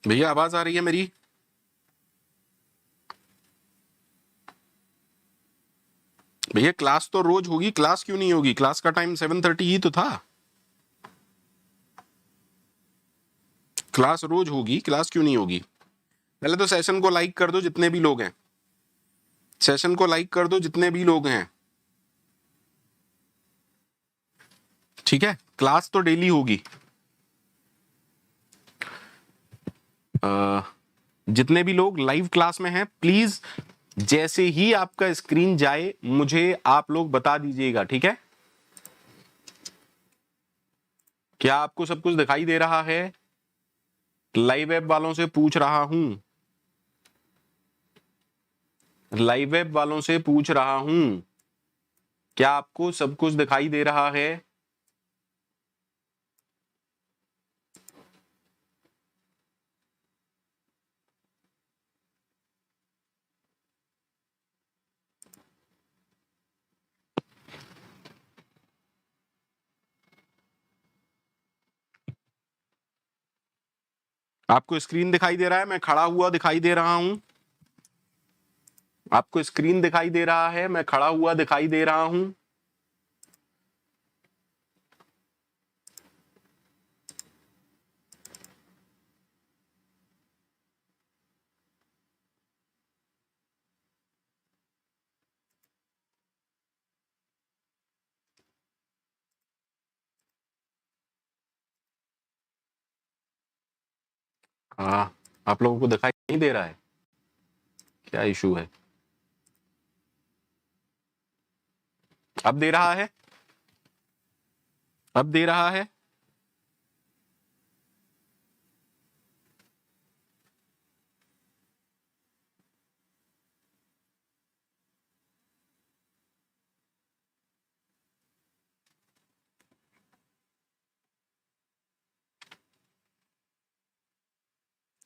भैया आवाज आ रही है मेरी? भैया क्लास तो रोज होगी, क्लास क्यों नहीं होगी? क्लास का टाइम 7:30 ही तो था। क्लास रोज होगी, क्लास क्यों नहीं होगी? पहले तो सेशन को लाइक कर दो जितने भी लोग हैं। सेशन को लाइक कर दो जितने भी लोग हैं। ठीक है, क्लास तो डेली होगी। जितने भी लोग लाइव क्लास में हैं, प्लीज जैसे ही आपका स्क्रीन जाए मुझे आप लोग बता दीजिएगा, ठीक है? क्या आपको सब कुछ दिखाई दे रहा है? लाइव ऐप वालों से पूछ रहा हूं, लाइव ऐप वालों से पूछ रहा हूं, क्या आपको सब कुछ दिखाई दे रहा है? आपको स्क्रीन दिखाई दे रहा है? मैं खड़ा हुआ दिखाई दे रहा हूं? आपको स्क्रीन दिखाई दे रहा है? मैं खड़ा हुआ दिखाई दे रहा हूं? हाँ, आप लोगों को दिखाई नहीं दे रहा है? क्या इशू है? अब दे रहा है? अब दे रहा है?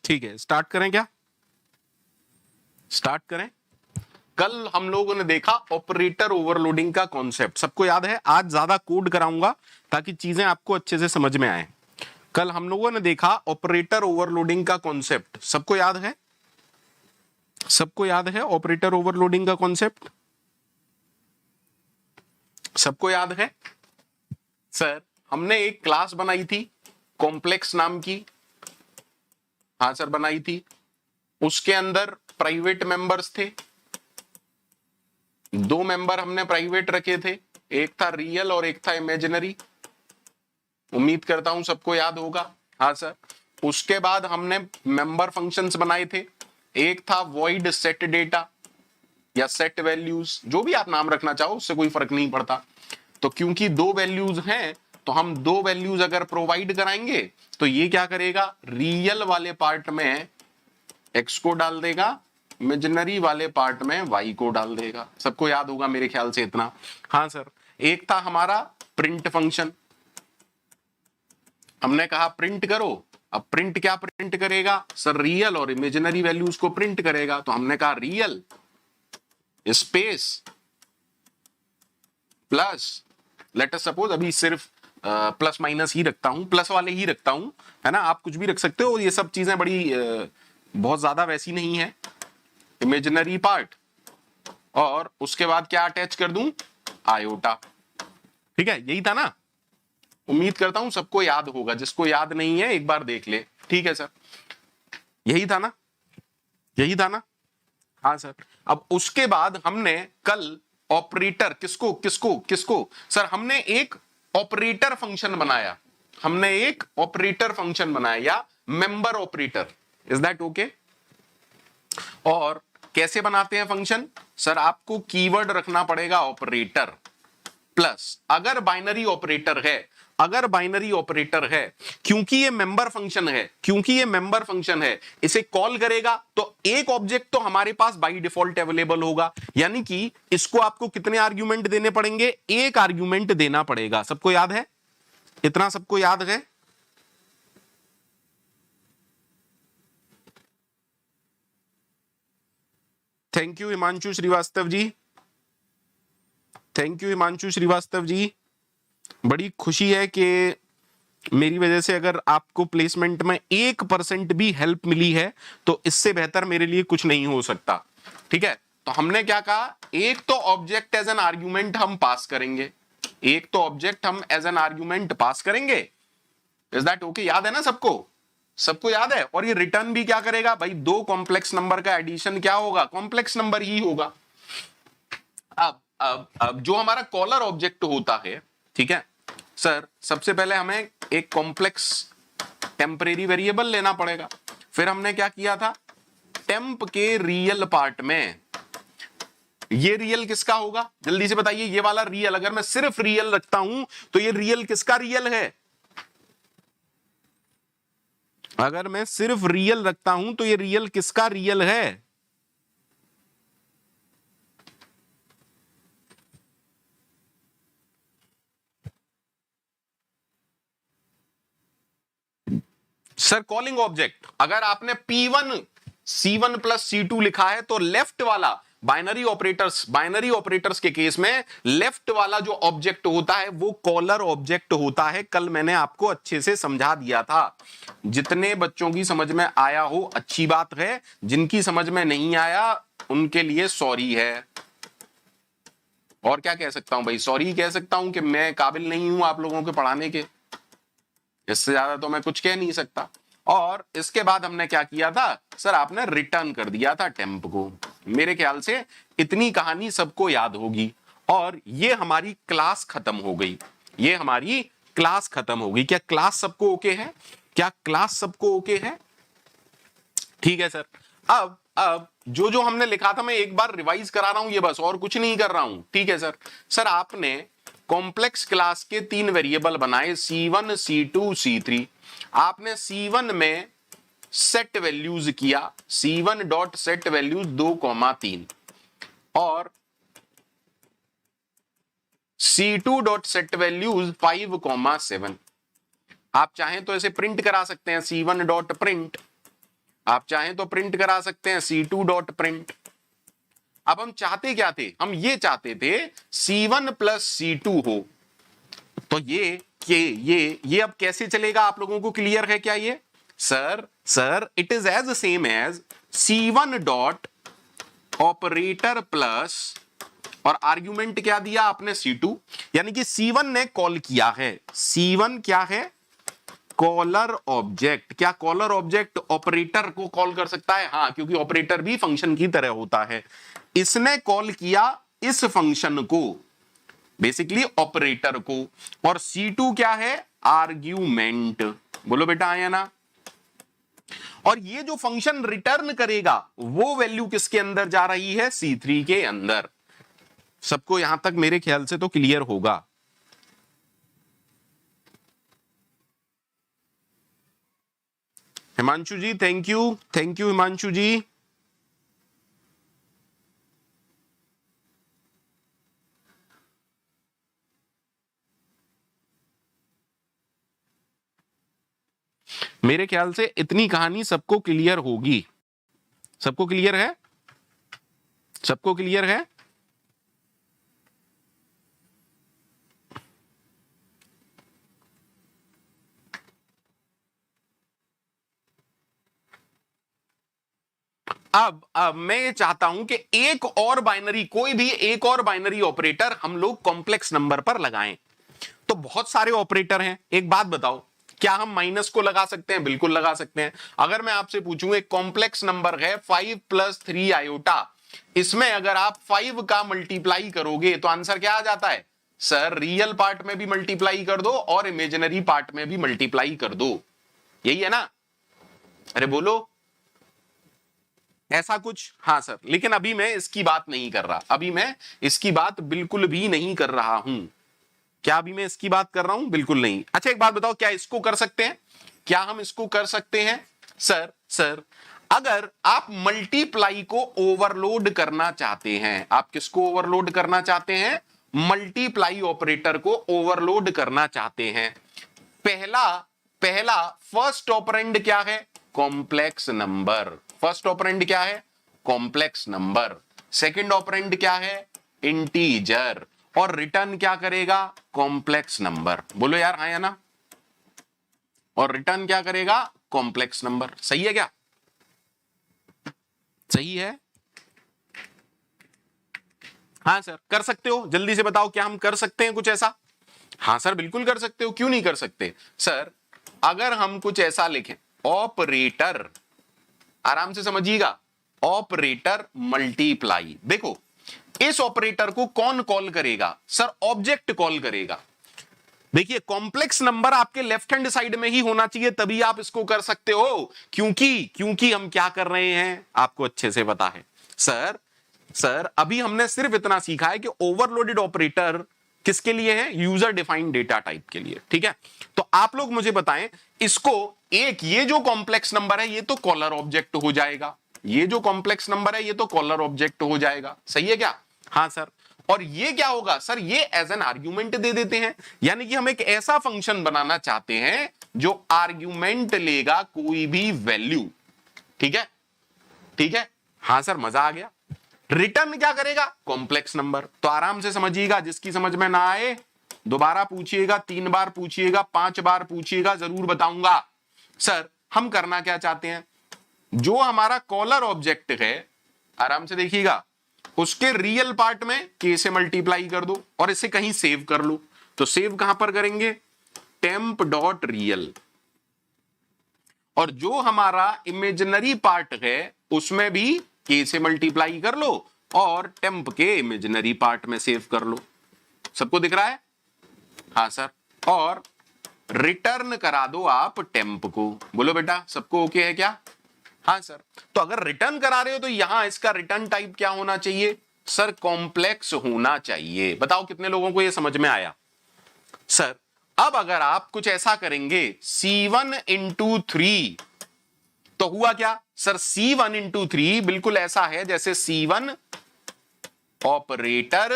ठीक है, स्टार्ट करें क्या? स्टार्ट करें। कल हम लोगों ने देखा ऑपरेटर ओवरलोडिंग का कॉन्सेप्ट, सबको याद है? आज ज्यादा कोड कराऊंगा ताकि चीजें आपको अच्छे से समझ में आए। कल हम लोगों ने देखा ऑपरेटर ओवरलोडिंग का कॉन्सेप्ट, सबको याद है? सबको याद है ऑपरेटर ओवरलोडिंग का कॉन्सेप्ट? सबको याद है? सर, हमने एक क्लास बनाई थी कॉम्प्लेक्स नाम की। हाँ सर, बनाई थी। उसके अंदर प्राइवेट मेंबर्स थे। दो मेंबर हमने प्राइवेट रखे थे, एक था रियल और एक था इमेजिनरी। उम्मीद करता हूं सबको याद होगा। हाँ सर। उसके बाद हमने मेंबर फंक्शंस बनाए थे। एक था वॉइड सेट डेटा या सेट वैल्यूज, जो भी आप नाम रखना चाहो, उससे कोई फर्क नहीं पड़ता। तो क्योंकि दो वैल्यूज हैं तो हम दो वैल्यूज अगर प्रोवाइड कराएंगे तो ये क्या करेगा, रियल वाले पार्ट में x को डाल देगा, इमेजिनरी वाले पार्ट में y को डाल देगा। सबको याद होगा मेरे ख्याल से इतना। हाँ सर। एक था हमारा प्रिंट फंक्शन, हमने कहा प्रिंट करो। अब प्रिंट क्या प्रिंट करेगा सर? रियल और इमेजिनरी वैल्यूज को प्रिंट करेगा। तो हमने कहा real space plus, let us suppose अभी सिर्फ प्लस माइनस ही रखता हूं, प्लस वाले ही रखता हूं, है ना? आप कुछ भी रख सकते हो, ये सब चीजें बड़ी बहुत ज्यादा वैसी नहीं है। इमेजिनरी पार्ट और उसके बाद क्या अटैच कर दूं? आयोटा। ठीक है, यही था ना? उम्मीद करता हूं सबको याद होगा, जिसको याद नहीं है एक बार देख ले। ठीक है सर, यही था ना? यही था ना? हाँ सर। अब उसके बाद हमने कल ऑपरेटर, किसको किसको किसको सर, हमने एक ऑपरेटर फंक्शन बनाया। हमने एक ऑपरेटर फंक्शन बनाया या member operator. Is that okay? और कैसे बनाते हैं फंक्शन सर? आपको कीवर्ड रखना पड़ेगा ऑपरेटर प्लस, अगर बाइनरी ऑपरेटर है, अगर बाइनरी ऑपरेटर है, क्योंकि ये मेंबर फंक्शन है, क्योंकि ये मेंबर फंक्शन है, इसे कॉल करेगा तो एक ऑब्जेक्ट तो हमारे पास बाय डिफॉल्ट अवेलेबल होगा, यानी कि इसको आपको कितने आर्ग्यूमेंट देने पड़ेंगे? एक आर्ग्यूमेंट देना पड़ेगा। सबको याद है? इतना सबको याद है? Thank you Himanshu Shrivastava ji, thank you Himanshu Shrivastava ji. बड़ी खुशी है कि मेरी वजह से अगर आपको प्लेसमेंट में 1% भी हेल्प मिली है तो इससे बेहतर मेरे लिए कुछ नहीं हो सकता। ठीक है, तो हमने क्या कहा, एक तो ऑब्जेक्ट एज एन आर्ग्यूमेंट हम पास करेंगे, एक तो ऑब्जेक्ट हम एज एन आर्ग्यूमेंट पास करेंगे। Is that okay? याद है ना सबको? सबको याद है? और ये रिटर्न भी क्या करेगा भाई, दो कॉम्प्लेक्स नंबर का एडिशन क्या होगा, कॉम्प्लेक्स नंबर ही होगा। अब जो हमारा कॉलर ऑब्जेक्ट होता है, ठीक है सर, सबसे पहले हमें एक कॉम्प्लेक्स टेम्परेरी वेरिएबल लेना पड़ेगा। फिर हमने क्या किया था, टेम्प के रियल पार्ट में, ये रियल किसका होगा जल्दी से बताइए, ये वाला रियल, अगर मैं सिर्फ रियल रखता हूं तो ये रियल किसका रियल है? अगर मैं सिर्फ रियल रखता हूं तो ये रियल किसका रियल है? सर कॉलिंग ऑब्जेक्ट, अगर आपने P1 C1 प्लस C2 लिखा है तो लेफ्ट वाला बाइनरी ऑपरेटर्स के केस में लेफ्ट वाला जो ऑब्जेक्ट होता है वो कॉलर ऑब्जेक्ट होता है। कल मैंने आपको अच्छे से समझा दिया था। जितने बच्चों की समझ में आया हो अच्छी बात है, जिनकी समझ में नहीं आया उनके लिए सॉरी है। और क्या कह सकता हूं भाई, सॉरी कह सकता हूं कि मैं काबिल नहीं हूं आप लोगों के पढ़ाने के, इससे ज्यादा तो मैं कुछ कह नहीं सकता। और इसके बाद हमने क्या किया था सर, आपने रिटर्न कर दिया था टेम्प को। मेरे ख्याल से इतनी कहानी सबको याद होगी और ये हमारी क्लास खत्म हो गई, ये हमारी क्लास खत्म हो गई। क्या क्लास सबको ओके है? क्या क्लास सबको ओके है? ठीक है सर। अब जो जो हमने लिखा था मैं एक बार रिवाइज करा रहा हूं, ये बस, और कुछ नहीं कर रहा हूं। ठीक है सर। सर आपने कॉम्प्लेक्स क्लास के 3 वेरिएबल बनाए, C1 C2 C3। आपने C1 में सेट वैल्यूज किया, C1 डॉट सेट वैल्यूज 2,3 और C2 डॉट सेट वैल्यूज 5,7। आप चाहें तो इसे प्रिंट करा सकते हैं, C1 डॉट प्रिंट, आप चाहें तो प्रिंट करा सकते हैं C2 डॉट प्रिंट। अब हम चाहते क्या थे, हम ये चाहते थे C1 प्लस C2 हो, तो ये अब कैसे चलेगा आप लोगों को क्लियर है क्या? ये sir it is as same as C1 dot operator plus, और आर्ग्यूमेंट क्या दिया आपने, C2, यानी कि C1 ने कॉल किया है, C1 क्या है, कॉलर ऑब्जेक्ट। क्या कॉलर ऑब्जेक्ट ऑपरेटर को कॉल कर सकता है? हाँ, क्योंकि ऑपरेटर भी फंक्शन की तरह होता है। इसने कॉल किया इस फंक्शन को, बेसिकली ऑपरेटर को, और C2 क्या है, आर्ग्यूमेंट। बोलो बेटा, आया ना? और ये जो फंक्शन रिटर्न करेगा वो वैल्यू किसके अंदर जा रही है, C3 के अंदर। सबको यहां तक मेरे ख्याल से तो क्लियर होगा। हिमांशु जी थैंक यू हिमांशु जी। मेरे ख्याल से इतनी कहानी सबको क्लियर होगी। सबको क्लियर है? सबको क्लियर है? अब मैं ये चाहता हूं कि एक और बाइनरी, कोई भी एक और बाइनरी ऑपरेटर हम लोग कॉम्प्लेक्स नंबर पर लगाएं। तो बहुत सारे ऑपरेटर हैं, एक बात बताओ, क्या हम माइनस को लगा सकते हैं? बिल्कुल लगा सकते हैं। अगर मैं आपसे पूछूं, एक कॉम्प्लेक्स नंबर है 5 + 3 आयोटा, इसमें अगर आप 5 का मल्टीप्लाई करोगे तो आंसर क्या आ जाता है? सर रियल पार्ट में भी मल्टीप्लाई कर दो और इमेजिनरी पार्ट में भी मल्टीप्लाई कर दो, यही है ना? अरे बोलो, ऐसा कुछ? हाँ सर, लेकिन अभी मैं इसकी बात नहीं कर रहा, अभी मैं इसकी बात बिल्कुल भी नहीं कर रहा हूं। क्या अभी मैं इसकी बात कर रहा हूं? बिल्कुल नहीं। अच्छा एक बात बताओ, क्या इसको कर सकते हैं? क्या हम इसको कर सकते हैं? सर अगर आप मल्टीप्लाई को ओवरलोड करना चाहते हैं, आप किसको ओवरलोड करना चाहते हैं? मल्टीप्लाई ऑपरेटर को ओवरलोड करना चाहते हैं। पहला फर्स्ट ऑपरेंड क्या है? Complex number. फर्स्ट ऑपरेंड क्या है? Complex number. सेकंड ऑपरेंड क्या है? इंटीजर। और रिटर्न क्या करेगा? Complex number. बोलो यार, हाँ या ना? और रिटर्न क्या करेगा, कॉम्प्लेक्स नंबर। सही है क्या, सही है? हाँ सर कर सकते हो, जल्दी से बताओ क्या हम कर सकते हैं कुछ ऐसा? हाँ सर बिल्कुल कर सकते हो, क्यों नहीं कर सकते सर। अगर हम कुछ ऐसा लिखें, ऑपरेटर, आराम से समझिएगा, ऑपरेटर मल्टीप्लाई। देखो इस ऑपरेटर को कौन कॉल करेगा सर, ऑब्जेक्ट कॉल करेगा। देखिए कॉम्प्लेक्स नंबर आपके लेफ्ट हैंड साइड में ही होना चाहिए, तभी आप इसको कर सकते हो। क्योंकि हम क्या कर रहे हैं आपको अच्छे से पता है सर अभी हमने सिर्फ इतना सीखा है कि ओवरलोडेड ऑपरेटर किसके लिए है, यूजर डिफाइंड डेटा टाइप के लिए। ठीक है, तो आप लोग मुझे बताएं इसको, एक ये जो कॉम्प्लेक्स नंबर है ये तो कॉलर ऑब्जेक्ट हो जाएगा, ये जो कॉम्प्लेक्स नंबर है ये तो कॉलर ऑब्जेक्ट हो जाएगा। सही है क्या? हाँ सर। और ये क्या होगा सर, ये एज एन आर्ग्यूमेंट दे देते हैं, यानी कि हम एक ऐसा फंक्शन बनाना चाहते हैं जो आर्ग्यूमेंट लेगा कोई भी वैल्यू। ठीक है, ठीक है, हाँ सर मजा आ गया। रिटर्न क्या करेगा, कॉम्प्लेक्स नंबर। तो आराम से समझिएगा, जिसकी समझ में ना आए दोबारा पूछिएगा, 3 बार पूछिएगा, 5 बार पूछिएगा, जरूर बताऊंगा। सर हम करना क्या चाहते हैं, जो हमारा कॉलर ऑब्जेक्ट है आराम से देखिएगा, उसके रियल पार्ट में के से मल्टीप्लाई कर दो और इसे कहीं सेव कर लो। तो सेव कहां पर करेंगे, टेम्प डॉट रियल, और जो हमारा इमेजिनरी पार्ट है उसमें भी के से मल्टीप्लाई कर लो और टेम्प के इमेजिनरी पार्ट में सेव कर लो। सबको दिख रहा है? हाँ सर। और रिटर्न करा दो आप टेम्प को। बोलो बेटा सबको ओके है क्या? हाँ सर। तो अगर रिटर्न करा रहे हो तो यहां इसका रिटर्न टाइप क्या होना चाहिए सर, कॉम्प्लेक्स होना चाहिए। बताओ कितने लोगों को यह समझ में आया? सर अब अगर आप कुछ ऐसा करेंगे C1 इंटू 3, तो हुआ क्या सर, C1 इंटू 3 बिल्कुल ऐसा है जैसे C1 operator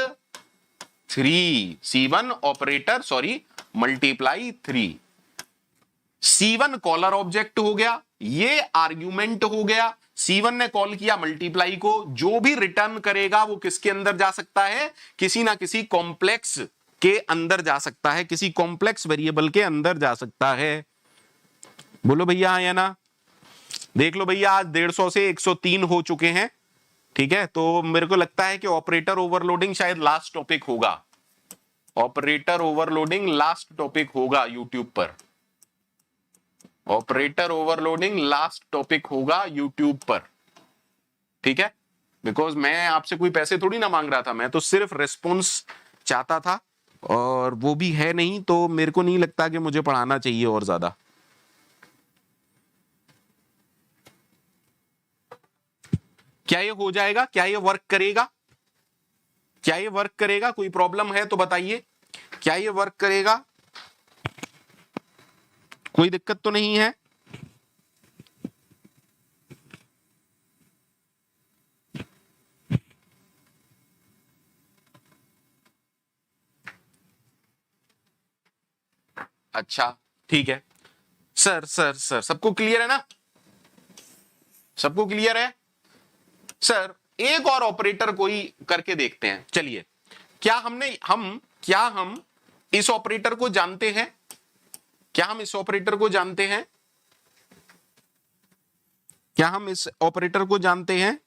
3, C1 operator sorry multiply 3। C1 caller object हो गया, ये आर्ग्यूमेंट हो गया, C1 ने कॉल किया मल्टीप्लाई को, जो भी रिटर्न करेगा वो किसके अंदर जा सकता है, किसी ना किसी कॉम्प्लेक्स के अंदर जा सकता है, किसी कॉम्प्लेक्स वेरिएबल के अंदर जा सकता है। बोलो भैया हाँ या ना? देख लो भैया आज 150 से 103 हो चुके हैं। ठीक है, तो मेरे को लगता है कि ऑपरेटर ओवरलोडिंग शायद लास्ट टॉपिक होगा, ऑपरेटर ओवरलोडिंग लास्ट टॉपिक होगा यूट्यूब पर, ऑपरेटर ओवरलोडिंग लास्ट टॉपिक होगा यूट्यूब पर। ठीक है, बिकॉज मैं आपसे कोई पैसे थोड़ी ना मांग रहा था, मैं तो सिर्फ रिस्पॉन्स चाहता था, और वो भी है नहीं, तो मेरे को नहीं लगता कि मुझे पढ़ाना चाहिए और ज्यादा। क्या ये हो जाएगा, क्या ये वर्क करेगा, क्या ये वर्क करेगा? कोई प्रॉब्लम है तो बताइए, क्या ये वर्क करेगा? कोई दिक्कत तो नहीं है? अच्छा ठीक है सर, सबको क्लियर है ना? सबको क्लियर है? सर एक और ऑपरेटर कोई करके देखते हैं, चलिए। क्या हम इस ऑपरेटर को जानते हैं? क्या हम इस ऑपरेटर को जानते हैं? क्या हम इस ऑपरेटर को जानते हैं?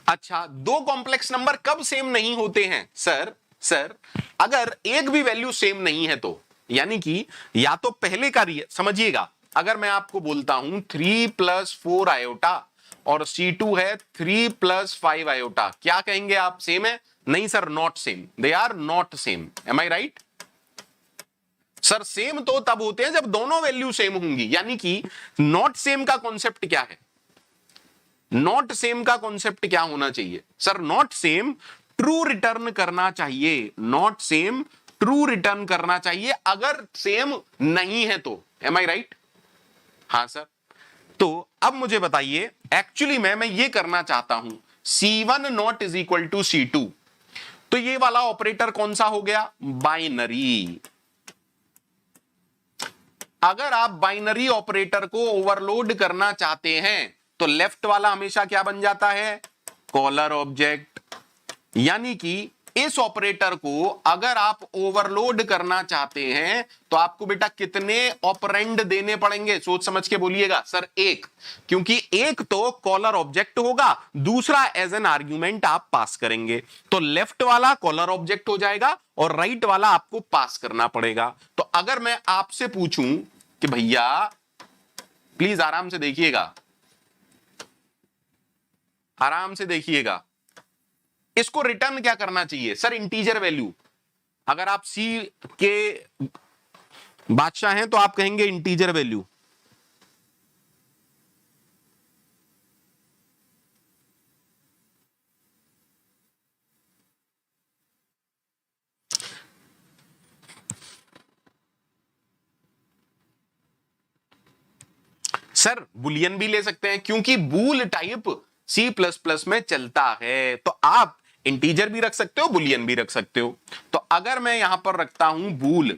अच्छा, दो कॉम्प्लेक्स नंबर कब सेम नहीं होते हैं सर अगर एक भी वैल्यू सेम नहीं है तो, यानी कि या तो पहले का समझिएगा, अगर मैं आपको बोलता हूं 3 + 4 आयोटा और C2 है 3 + 5 आयोटा, क्या कहेंगे आप, सेम है? नहीं sir, not same, they are not same. Am I right? Sir same तो तब होते हैं जब दोनों वैल्यू सेम होंगी, यानी कि नॉट सेम का कॉन्सेप्ट क्या है? नॉट सेम का कॉन्सेप्ट क्या होना चाहिए sir? Not same true return करना चाहिए, नॉट सेम ट्रू रिटर्न करना चाहिए अगर सेम नहीं है तो। M I right? हाँ सर। तो अब मुझे बताइए, एक्चुअली मैं ये करना चाहता हूं, C1 not is equal to C2, तो ये वाला ऑपरेटर कौन सा हो गया, बाइनरी। अगर आप बाइनरी ऑपरेटर को ओवरलोड करना चाहते हैं तो लेफ्ट वाला हमेशा क्या बन जाता है, कॉलर ऑब्जेक्ट। यानी कि इस ऑपरेटर को अगर आप ओवरलोड करना चाहते हैं तो आपको बेटा कितने ऑपरेंड देने पड़ेंगे, सोच समझ के बोलिएगा। सर एक, क्योंकि एक तो कॉलर ऑब्जेक्ट होगा, दूसरा एज एन आर्ग्यूमेंट आप पास करेंगे। तो लेफ्ट वाला कॉलर ऑब्जेक्ट हो जाएगा और राइट वाला आपको पास करना पड़ेगा। तो अगर मैं आपसे पूछूं कि भैया प्लीज आराम से देखिएगा, आराम से देखिएगा, इसको रिटर्न क्या करना चाहिए? Sir integer value. अगर आप सी के बादशाह हैं तो आप कहेंगे इंटीजर वैल्यू। सर बुलियन भी ले सकते हैं क्योंकि बूल टाइप सी प्लस प्लस में चलता है, तो आप इंटीजर भी रख सकते हो, बुलियन भी रख सकते हो। तो अगर मैं यहां पर रखता हूं बूल,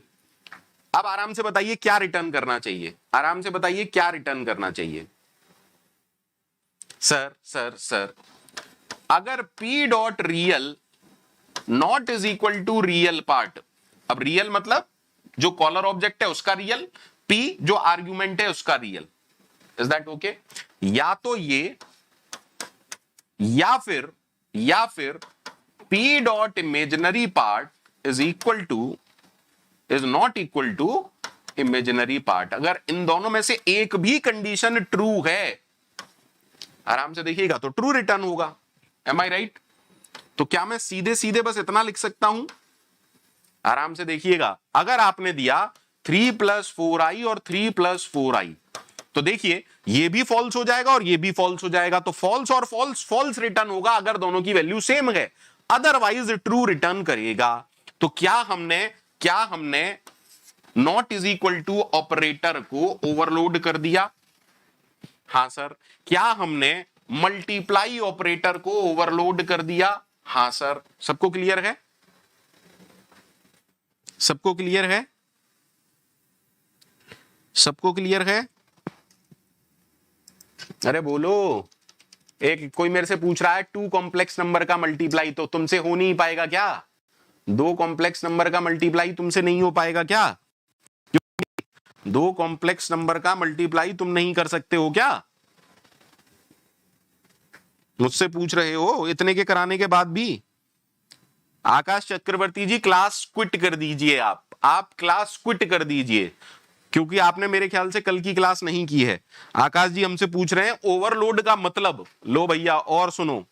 अब आराम से बताइए क्या रिटर्न करना चाहिए, आराम से बताइए क्या रिटर्न करना चाहिए। सर अगर P dot real not is equal to real part, अब रियल मतलब जो कॉलर ऑब्जेक्ट है उसका रियल, P जो आर्ग्यूमेंट है उसका रियल, इज दैट ओके? या तो ये या फिर P dot imaginary part is not equal to imaginary part. अगर इन दोनों में से एक भी कंडीशन ट्रू है, आराम से देखिएगा, तो ट्रू रिटर्न होगा। M I right? तो क्या मैं सीधे सीधे बस इतना लिख सकता हूं? आराम से देखिएगा, अगर आपने दिया 3 + 4i और 3 + 4i, तो देखिए ये भी फॉल्स हो जाएगा और ये भी फॉल्स हो जाएगा। तो फॉल्स और फॉल्स फॉल्स रिटर्न होगा अगर दोनों की वैल्यू सेम है, अदरवाइज ट्रू रिटर्न करेगा। तो क्या हमने not is equal to operator को ओवरलोड कर दिया? हां सर। क्या हमने मल्टीप्लाई ऑपरेटर को ओवरलोड कर दिया? हां सर। सबको क्लियर है? सबको क्लियर है? सबको क्लियर है? अरे बोलो। एक कोई मेरे से पूछ रहा है 2 कॉम्प्लेक्स नंबर का मल्टीप्लाई तो तुमसे हो नहीं पाएगा क्या? 2 कॉम्प्लेक्स नंबर का मल्टीप्लाई तुमसे नहीं हो पाएगा क्या? 2 कॉम्प्लेक्स नंबर का मल्टीप्लाई तुम नहीं कर सकते हो क्या? मुझसे पूछ रहे हो इतने के कराने के बाद भी? आकाश चक्रवर्ती जी क्लास क्विट कर दीजिए, आप क्लास क्विट कर दीजिए, क्योंकि आपने मेरे ख्याल से कल की क्लास नहीं की है। आकाश जी हमसे पूछ रहे हैं ओवरलोड का मतलब। लो भैया और सुनो,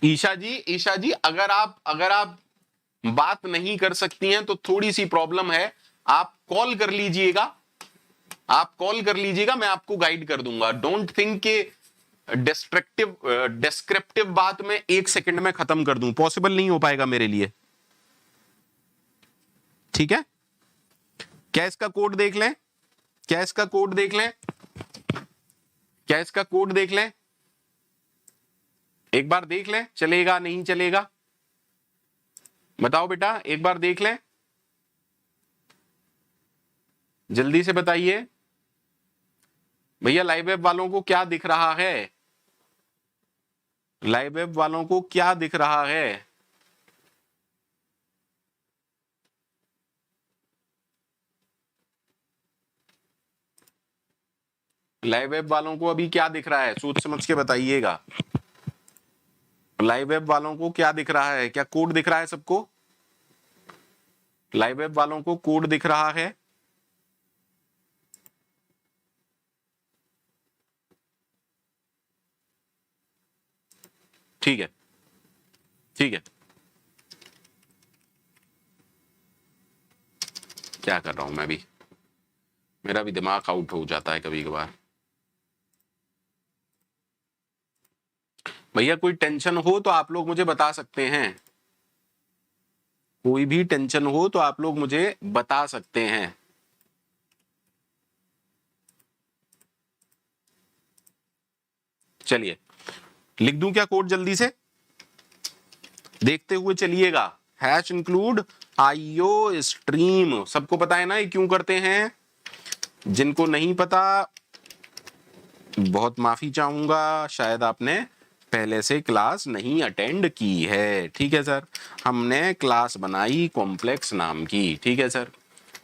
ईशा जी अगर आप बात नहीं कर सकती हैं तो थोड़ी सी प्रॉब्लम है, आप कॉल कर लीजिएगा, आप कॉल कर लीजिएगा, मैं आपको गाइड कर दूंगा। डोंट थिंक के डिस्क्रिप्टिव बात में 1 सेकंड में खत्म कर दूं, पॉसिबल नहीं हो पाएगा मेरे लिए। ठीक है? क्या इसका कोड देख लें? क्या इसका कोड देख लें? क्या इसका कोड देख लें? एक बार देख लें, चलेगा नहीं चलेगा? बताओ बेटा, एक बार देख लें, जल्दी से बताइए भैया। लाइव वेब वालों को क्या दिख रहा है? लाइव वेब वालों को क्या दिख रहा है? लाइव वेब वालों को अभी क्या दिख रहा है? सोच समझ के बताइएगा। लाइव वेब वालों को क्या दिख रहा है? क्या कोड दिख रहा है सबको? लाइव वेब वालों को कोड दिख रहा है? ठीक है, ठीक है। क्या कर रहा हूं मैं भी, मेरा भी दिमाग आउट हो जाता है कभी कभार। भैया कोई टेंशन हो तो आप लोग मुझे बता सकते हैं। कोई भी टेंशन हो तो आप लोग मुझे बता सकते हैं। चलिए लिख दूं क्या कोड जल्दी से, देखते हुए चलिएगा। हैश इंक्लूड आईओ स्ट्रीम, सबको पता है ना ये क्यों करते हैं? जिनको नहीं पता बहुत माफी चाहूंगा, शायद आपने पहले से क्लास नहीं अटेंड की है। ठीक है सर, हमने क्लास बनाई कॉम्प्लेक्स नाम की। ठीक है सर,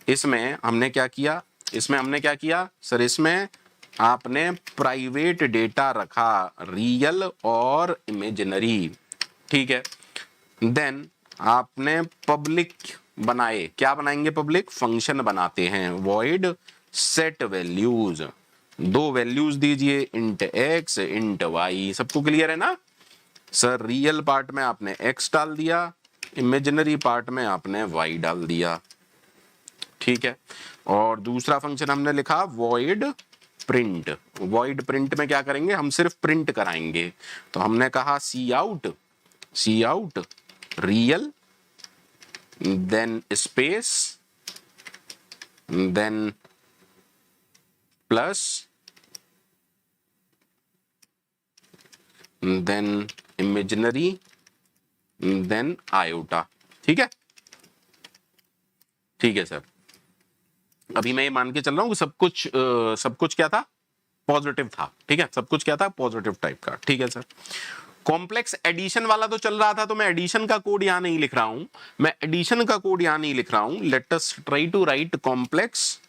इसमें हमने क्या किया, सर इसमें आपने प्राइवेट डेटा रखा, रियल और इमेजिनरी। ठीक है, देन आपने पब्लिक बनाए, क्या बनाएंगे पब्लिक, फंक्शन बनाते हैं, वॉइड सेट वैल्यूज, दो वैल्यूज दीजिए, इंट एक्स इंट वाई। सबको क्लियर है ना सर? रियल पार्ट में आपने एक्स डाल दिया, इमेजिनरी पार्ट में आपने वाई डाल दिया। ठीक है, और दूसरा फंक्शन हमने लिखा वॉइड प्रिंट। वॉइड प्रिंट में क्या करेंगे, हम सिर्फ प्रिंट कराएंगे। तो हमने कहा cout real, then space, then plus, then imaginary, then iota. ठीक है, ठीक है सर। अभी मैं ये मान के चल रहा हूं कि सब कुछ क्या था, पॉजिटिव था। ठीक है, सब कुछ क्या था, पॉजिटिव टाइप का। ठीक है सर, कॉम्प्लेक्स एडिशन वाला तो चल रहा था, तो मैं एडिशन का कोड यहां नहीं लिख रहा हूं, let us try to write complex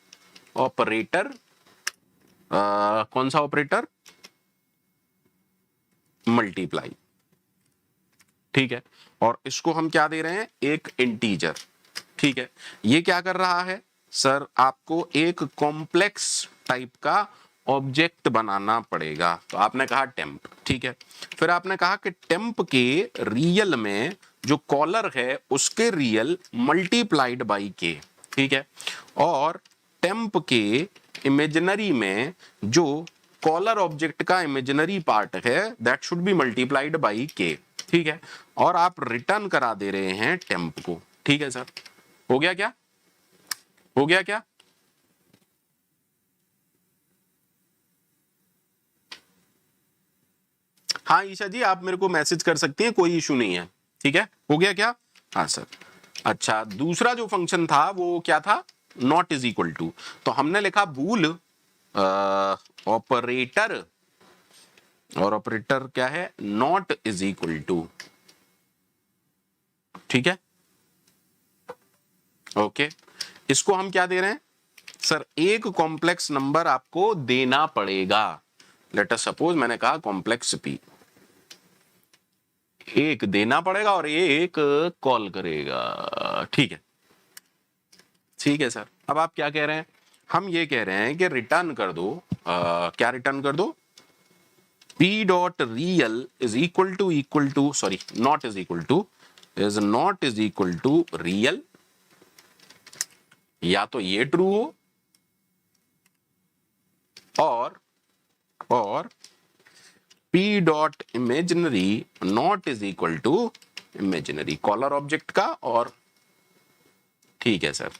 operator. कौन सा ऑपरेटर, मल्टीप्लाई। ठीक है, और इसको हम क्या दे रहे हैं, एक इंटीजर। ठीक है, ये क्या कर रहा है सर, आपको एक कॉम्प्लेक्स टाइप का ऑब्जेक्ट बनाना पड़ेगा। तो आपने कहा टेम्प। ठीक है, फिर आपने कहा कि टेम्प के रियल में जो कॉलर है उसके रियल मल्टीप्लाइड बाई के। ठीक है, और टेम्प के इमेजिनरी में जो कॉलर ऑब्जेक्ट का इमेजिनरी पार्ट है that should be multiplied by के। ठीक है, और आप रिटर्न करा दे रहे हैं टेम्प को। ठीक है सर, हो गया क्या, हो गया क्या? हाँ ईशा जी, आप मेरे को मैसेज कर सकती हैं, कोई इशू नहीं है। ठीक है, हो गया क्या? हाँ सर। अच्छा, दूसरा जो फंक्शन था वो क्या था, नॉट इज इक्वल टू। तो हमने लिखा बूल ऑपरेटर, और ऑपरेटर क्या है, नॉट इज इक्वल टू। ठीक है, ओके, इसको हम क्या दे रहे हैं सर, एक कॉम्प्लेक्स नंबर आपको देना पड़ेगा। लेट अस सपोज मैंने कहा कॉम्प्लेक्स पी, एक देना पड़ेगा और एक कॉल करेगा। ठीक है, ठीक है सर। अब आप क्या कह रहे हैं, हम ये कह रहे हैं कि रिटर्न कर दो, क्या रिटर्न कर दो, p dot real is equal to sorry not is equal to real, या तो ये ट्रू हो और p dot imaginary not is equal to imaginary, caller object का। और ठीक है सर,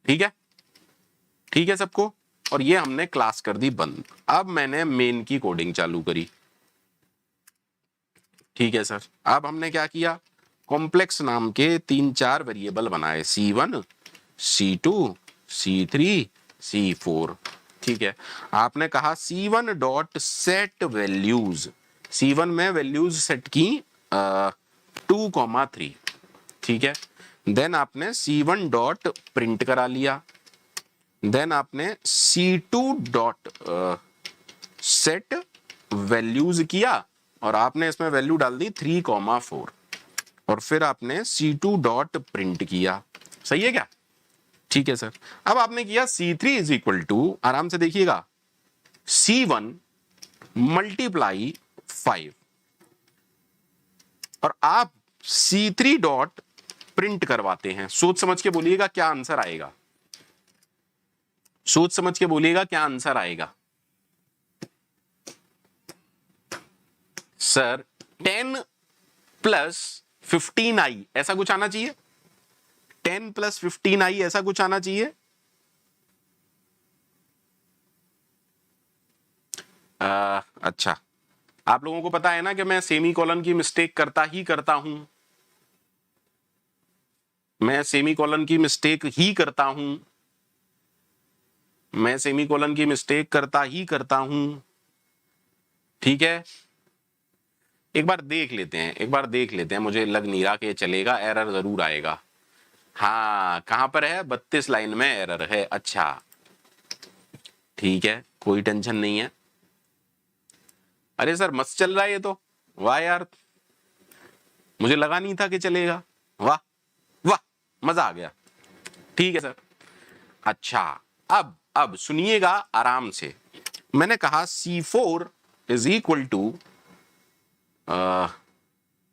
ठीक है सबको। और ये हमने क्लास कर दी बंद। अब मैंने मेन की कोडिंग चालू करी। ठीक है सर, अब हमने क्या किया, कॉम्प्लेक्स नाम के 3-4 वेरिएबल बनाए, C1 C2 C3 C4। ठीक है, आपने कहा C1 dot set values, C1 में वैल्यूज सेट की 2,3। ठीक है, देन आपने C1 डॉट प्रिंट करा लिया, देन आपने C2 डॉट सेट वैल्यूज किया और आपने इसमें वैल्यू डाल दी 3,4, और फिर आपने C2 डॉट प्रिंट किया। सही है क्या? ठीक है सर। अब आपने किया C3 इज इक्वल टू, आराम से देखिएगा, C1 मल्टीप्लाई 5, और आप C3 डॉट प्रिंट करवाते हैं। सोच समझ के बोलिएगा क्या आंसर आएगा, सोच समझ के बोलिएगा क्या आंसर आएगा। सर 10 प्लस 15i ऐसा कुछ आना चाहिए, 10 + 15i ऐसा कुछ आना चाहिए। अच्छा, आप लोगों को पता है ना कि मैं सेमी कॉलन की मिस्टेक करता ही करता हूं, मैं सेमी कॉलन की मिस्टेक ही करता हूं, मैं सेमी कॉलन की मिस्टेक करता ही करता हूं। ठीक है, एक बार देख लेते हैं, एक बार देख लेते हैं, मुझे लग नहीं रहा कि ये चलेगा, एरर जरूर आएगा। हाँ, कहां पर है, 32 लाइन में एरर है। अच्छा ठीक है, कोई टेंशन नहीं है। अरे सर मस्त चल रहा है ये तो, वाह यार, मुझे लगा नहीं था कि चलेगा, वाह वाह, मजा आ गया। ठीक है सर। अच्छा, अब सुनिएगा आराम से। मैंने कहा C4 is equal to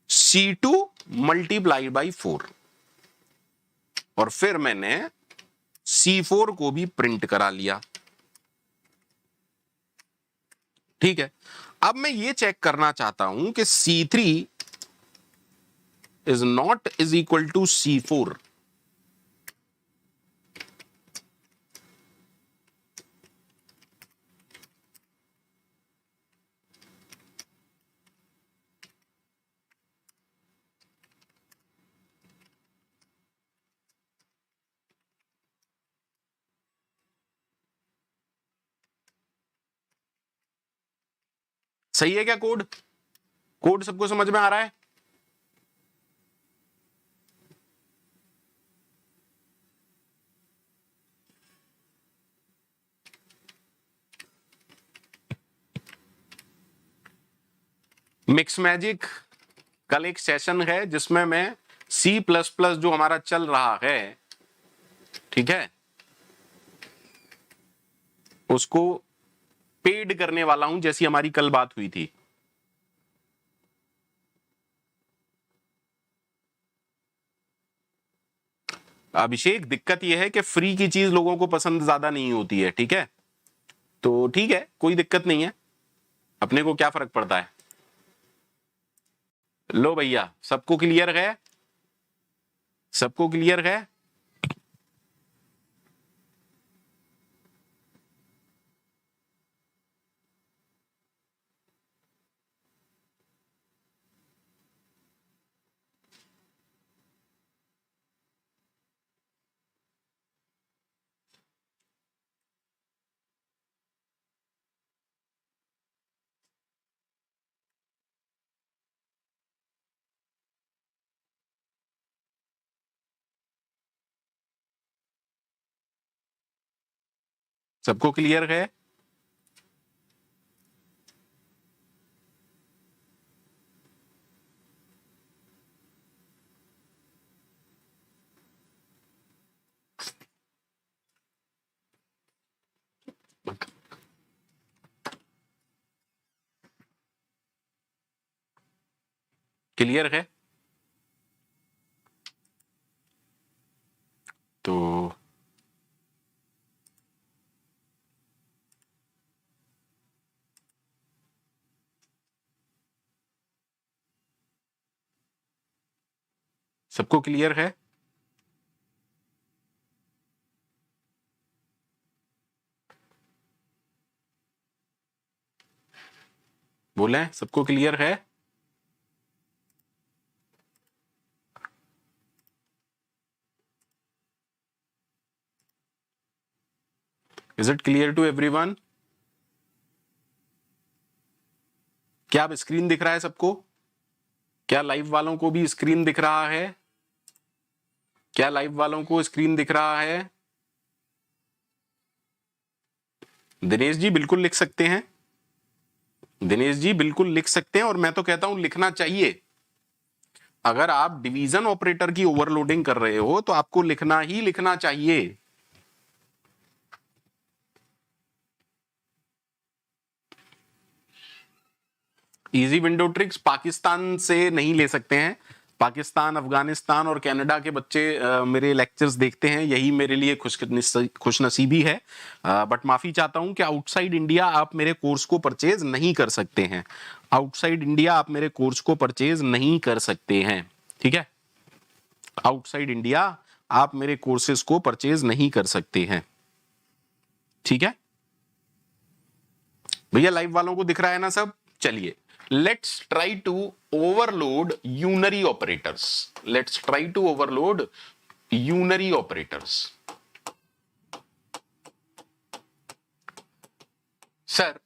C2 multiply by 4, और फिर मैंने C4 को भी प्रिंट करा लिया। ठीक है, अब मैं ये चेक करना चाहता हूं कि C3 is not is equal to C4। सही है क्या कोड? कोड सबको समझ में आ रहा है? मिक्स मैजिक कल एक सेशन है जिसमें मैं C++ जो हमारा चल रहा है, ठीक है, उसको पेड करने वाला हूं, जैसी हमारी कल बात हुई थी। अभिषेक, दिक्कत यह है कि फ्री की चीज लोगों को पसंद ज्यादा नहीं होती है, ठीक है, तो ठीक है, कोई दिक्कत नहीं है, अपने को क्या फर्क पड़ता है। लो भैया, सबको क्लियर है, सबको क्लियर है? सबको क्लियर है? क्लियर है? तो सबको क्लियर है? बोले सबको क्लियर है? Is it clear to everyone? क्या अब स्क्रीन दिख रहा है सबको? क्या लाइव वालों को भी स्क्रीन दिख रहा है? क्या लाइव वालों को स्क्रीन दिख रहा है? दिनेश जी बिल्कुल लिख सकते हैं, दिनेश जी बिल्कुल लिख सकते हैं, और मैं तो कहता हूं लिखना चाहिए। अगर आप डिवीजन ऑपरेटर की ओवरलोडिंग कर रहे हो तो आपको लिखना ही लिखना चाहिए। इजी विंडो ट्रिक्स पाकिस्तान से नहीं ले सकते हैं, पाकिस्तान, अफगानिस्तान और कनाडा के बच्चे मेरे लेक्चर्स देखते हैं, यही मेरे लिए खुशनसीबी है। बट माफी चाहता हूं कि आउटसाइड इंडिया आप मेरे कोर्स को परचेज नहीं कर सकते हैं, आउटसाइड इंडिया आप मेरे कोर्स को परचेज नहीं कर सकते हैं। ठीक है, आउटसाइड इंडिया आप मेरे कोर्सेज को परचेज नहीं कर सकते हैं। ठीक है भैया, लाइव वालों को दिख रहा है ना सब? चलिए, let's try to overload unary operators. Let's try to overload unary operators. Sir,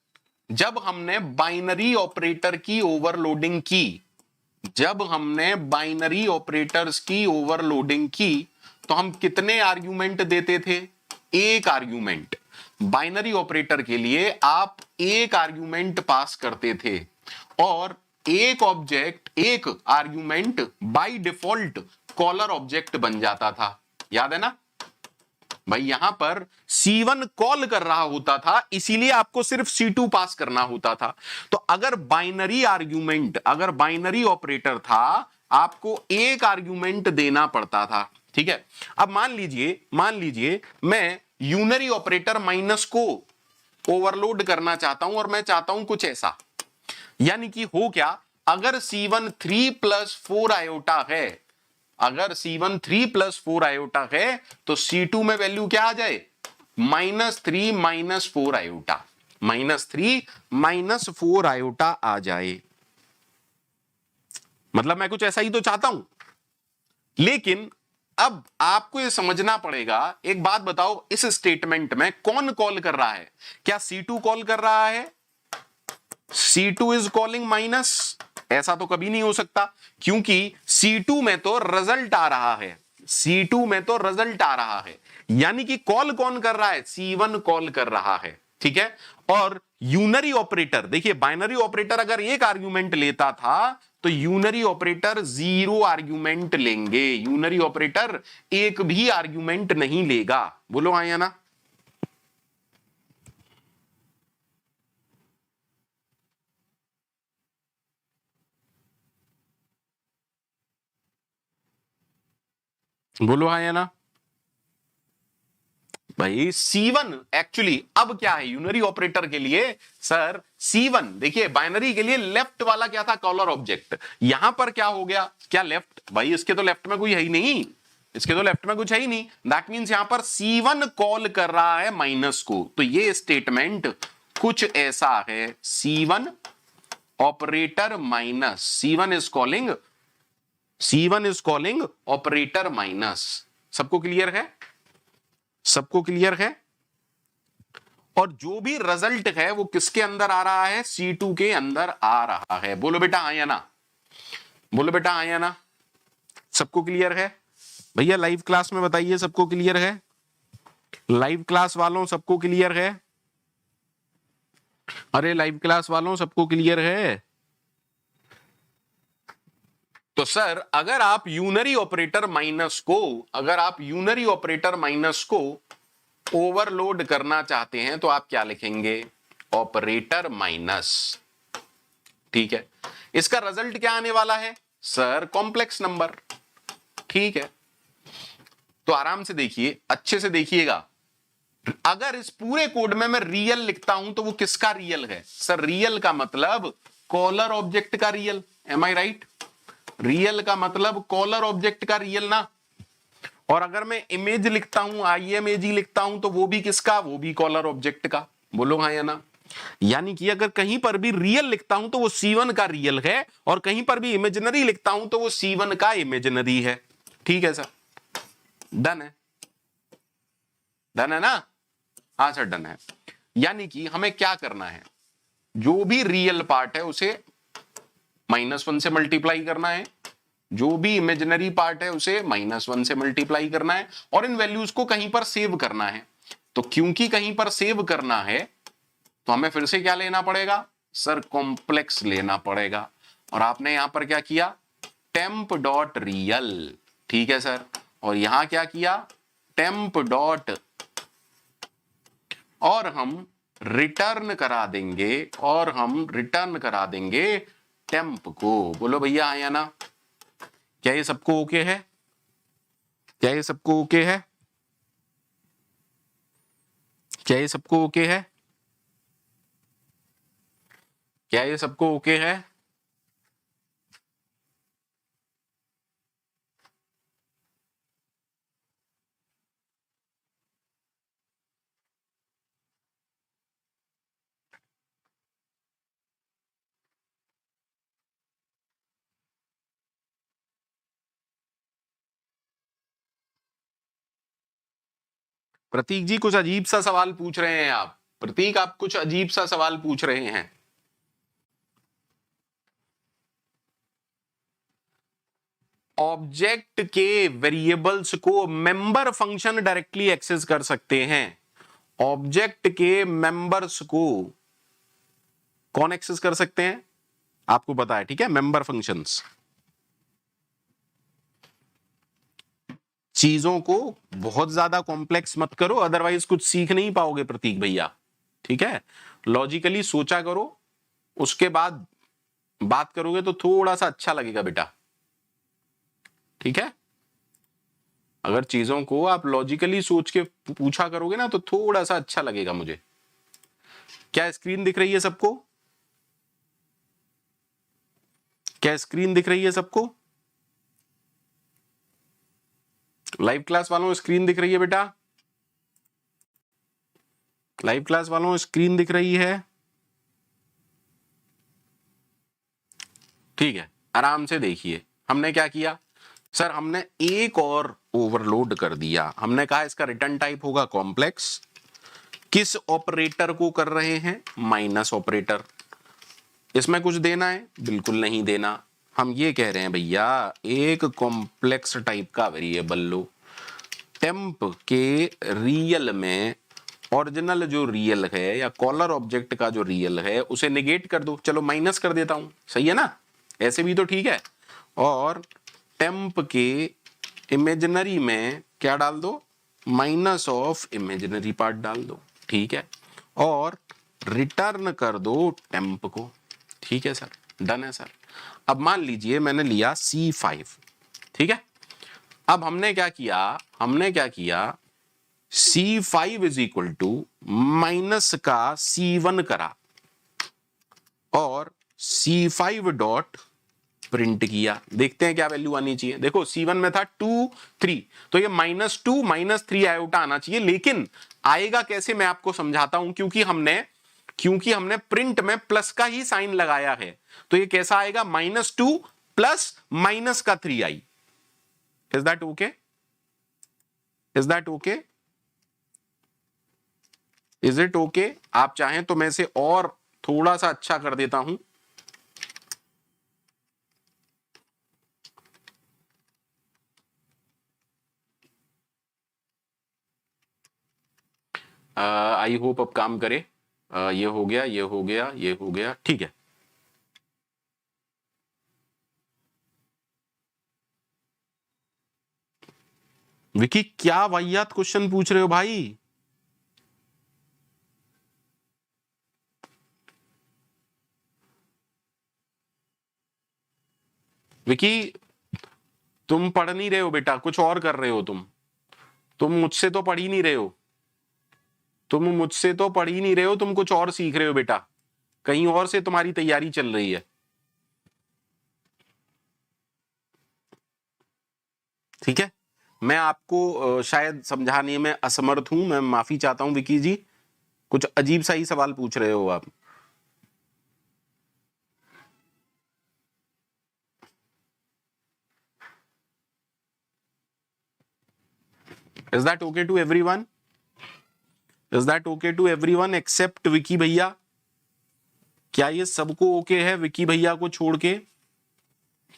जब हमने बाइनरी ऑपरेटर की ओवरलोडिंग की, जब हमने बाइनरी ऑपरेटर्स की ओवरलोडिंग की, तो हम कितने आर्ग्यूमेंट देते थे? एक आर्ग्यूमेंट। बाइनरी ऑपरेटर के लिए आप एक आर्ग्यूमेंट पास करते थे और एक ऑब्जेक्ट, एक argument by default caller object बन जाता था। याद है ना भाई? यहां पर C1 कॉल कर रहा होता था, इसीलिए आपको सिर्फ C2 पास करना होता था। तो अगर बाइनरी आर्ग्यूमेंट, अगर बाइनरी ऑपरेटर था, आपको एक आर्ग्यूमेंट देना पड़ता था। ठीक है, अब मान लीजिए मैं यूनरी ऑपरेटर माइनस को ओवरलोड करना चाहता हूं और मैं चाहता हूं कुछ ऐसा, यानी कि हो क्या, अगर C1 3+4 आयोटा है, अगर C1 3+4 आयोटा है, तो C2 में वैल्यू क्या आ जाए? -3 -4 आयोटा, -3 -4 आयोटा आ जाए। मतलब मैं कुछ ऐसा ही तो चाहता हूं। लेकिन अब आपको ये समझना पड़ेगा, एक बात बताओ, इस स्टेटमेंट में कौन कॉल कर रहा है? क्या C2 कॉल कर रहा है? C2 is calling minus? ऐसा तो कभी नहीं हो सकता, क्योंकि C2 में तो रिजल्ट आ रहा है, C2 में तो रिजल्ट आ रहा है, यानी कि कॉल कौन कर रहा है? C1 कॉल कर रहा है। ठीक है, और यूनरी ऑपरेटर, देखिए बाइनरी ऑपरेटर अगर एक आर्ग्यूमेंट लेता था तो यूनरी ऑपरेटर 0 आर्ग्यूमेंट लेंगे, यूनरी ऑपरेटर एक भी आर्ग्यूमेंट नहीं लेगा। बोलो हाँ या ना? बोलो हाँ या ना? भाई C1 एक्चुअली अब क्या है यूनरी ऑपरेटर के लिए? सर C1 देखिए, बाइनरी के लिए लेफ्ट वाला क्या था? Caller object. यहां पर क्या हो गया? क्या लेफ्ट? भाई इसके तो लेफ्ट में कोई है ही नहीं, इसके तो लेफ्ट में कुछ है ही नहीं। दैट मींस यहां पर C1 कॉल कर रहा है माइनस को, तो ये स्टेटमेंट कुछ ऐसा है, C1 operator minus, C1 is calling operator minus. सबको क्लियर है? सबको क्लियर है? और जो भी रिजल्ट है वो किसके अंदर आ रहा है? C2 के अंदर आ रहा है। बोलो बेटा हाँ या ना? बोलो बेटा हाँ या ना? सबको क्लियर है? भैया लाइव क्लास में बताइए, सबको क्लियर है? लाइव क्लास वालों सबको क्लियर है? अरे लाइव क्लास वालों सबको क्लियर है? तो सर अगर आप यूनरी ऑपरेटर माइनस को, अगर आप यूनरी ऑपरेटर माइनस को ओवरलोड करना चाहते हैं तो आप क्या लिखेंगे? Operator minus. ठीक है, इसका रिजल्ट क्या आने वाला है? Sir complex number. ठीक है, तो आराम से देखिए, अच्छे से देखिएगा। अगर इस पूरे कोड में मैं रियल लिखता हूं तो वो किसका रियल है? सर रियल का मतलब कॉलर ऑब्जेक्ट का real. M I right? Real का मतलब कॉलर ऑब्जेक्ट का रियल ना। और अगर मैं इमेज लिखता हूं, IMAG लिखता हूं, तो वो भी किसका? वो भी कॉलर ऑब्जेक्ट का। बोलो हाँ या ना? यानी कि अगर कहीं पर भी रियल लिखता हूं तो वो C1 का रियल है, और कहीं पर भी इमेजिनरी लिखता हूं तो वो C1 का इमेजिनरी है। ठीक है सर, डन है? डन है ना? हाँ सर डन है। यानी कि हमें क्या करना है? जो भी रियल पार्ट है उसे -1 से मल्टीप्लाई करना है, जो भी इमेजिनरी पार्ट है उसे -1 से मल्टीप्लाई करना है, और इन वैल्यूज को कहीं पर सेव करना है। तो क्योंकि कहीं पर सेव करना है तो हमें फिर से क्या लेना पड़ेगा? सर कॉम्प्लेक्स लेना पड़ेगा। और आपने यहां पर क्या किया? Temp dot real. ठीक है सर, और यहां क्या किया? टेम्प डॉट, और हम रिटर्न करा देंगे, और हम रिटर्न करा देंगे टेम्प को। बोलो भैया हाँ या ना? क्या ये सबको ओके है? क्या ये सबको ओके है? क्या ये सबको ओके है? क्या ये सबको ओके है? प्रतीक जी कुछ अजीब सा सवाल पूछ रहे हैं आप। प्रतीक आप कुछ अजीब सा सवाल पूछ रहे हैं। ऑब्जेक्ट के वेरिएबल्स को मेंबर फंक्शन डायरेक्टली एक्सेस कर सकते हैं। ऑब्जेक्ट के मेंबर्स को कौन एक्सेस कर सकते हैं? आपको पता है, ठीक है, मेंबर फंक्शंस। चीजों को बहुत ज्यादा कॉम्प्लेक्स मत करो, अदरवाइज कुछ सीख नहीं पाओगे प्रतीक भैया, ठीक है। लॉजिकली सोचा करो, उसके बाद बात करोगे तो थोड़ा सा अच्छा लगेगा बेटा, ठीक है। अगर चीजों को आप लॉजिकली सोच के पूछा करोगे ना तो थोड़ा सा अच्छा लगेगा मुझे। क्या स्क्रीन दिख रही है सबको? क्या स्क्रीन दिख रही है सबको? लाइव क्लास वालों स्क्रीन दिख रही है बेटा? लाइव क्लास वालों स्क्रीन दिख रही है? ठीक है, आराम से देखिए। हमने क्या किया सर? हमने एक और ओवरलोड कर दिया। हमने कहा इसका रिटर्न टाइप होगा कॉम्प्लेक्स। किस ऑपरेटर को कर रहे हैं? Minus operator. इसमें कुछ देना है? बिल्कुल नहीं देना। हम ये कह रहे हैं भैया एक कॉम्प्लेक्स टाइप का वेरिएबल लो, टेम्प के रियल में ओरिजिनल जो रियल है या कॉलर ऑब्जेक्ट का जो रियल है उसे निगेट कर दो। चलो माइनस कर देता हूं, सही है ना? ऐसे भी तो ठीक है। और टेम्प के इमेजिनरी में क्या डाल दो? माइनस ऑफ इमेजिनरी पार्ट डाल दो, ठीक है। और रिटर्न कर दो टेम्प को, ठीक है सर, डन है सर। अब मान लीजिए मैंने लिया C5, ठीक है। अब हमने क्या किया? हमने क्या किया? C5 is equal to minus का C1 करा और C5 डॉट प्रिंट किया। देखते हैं क्या वैल्यू आनी चाहिए। देखो C1 में था 2 3, तो ये -2 -3 आयोटा आना चाहिए। लेकिन आएगा कैसे मैं आपको समझाता हूं। क्योंकि हमने प्रिंट में प्लस का ही साइन लगाया है, तो ये कैसा आएगा? -2 प्लस माइनस का 3i। Is that okay? Is that okay? Is it okay? आप चाहें तो मैं इसे और थोड़ा सा अच्छा कर देता हूं। आई होप अब काम करे। ये हो गया, ये हो गया, ये हो गया, ठीक है। विकी क्या वाहियात क्वेश्चन पूछ रहे हो भाई? विकी तुम पढ़ नहीं रहे हो बेटा, कुछ और कर रहे हो तुम मुझसे तो पढ़ ही नहीं रहे हो। तुम मुझसे तो पढ़ ही नहीं रहे हो, तुम कुछ और सीख रहे हो बेटा। कहीं और से तुम्हारी तैयारी चल रही है, ठीक है। मैं आपको शायद समझाने में असमर्थ हूं, मैं माफी चाहता हूं विकी जी। कुछ अजीब सा ही सवाल पूछ रहे हो आप। Is that okay to everyone? Is that okay to everyone except Vicky भैया? क्या ये सबको ओके है विकी भैया को छोड़ के?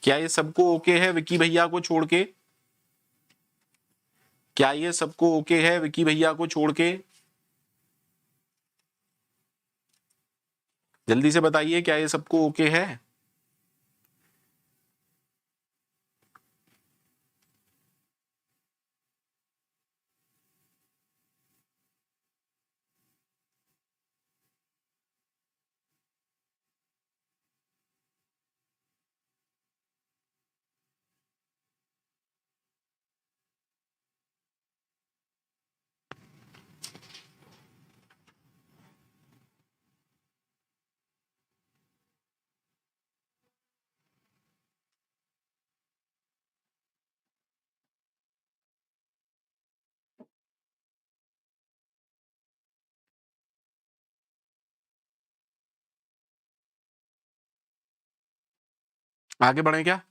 क्या ये सबको ओके है विकी भैया को छोड़ के? क्या ये सबको ओके है विकी भैया को छोड़ के? जल्दी से बताइए, क्या ये सबको ओके है? आगे बढ़े क्या?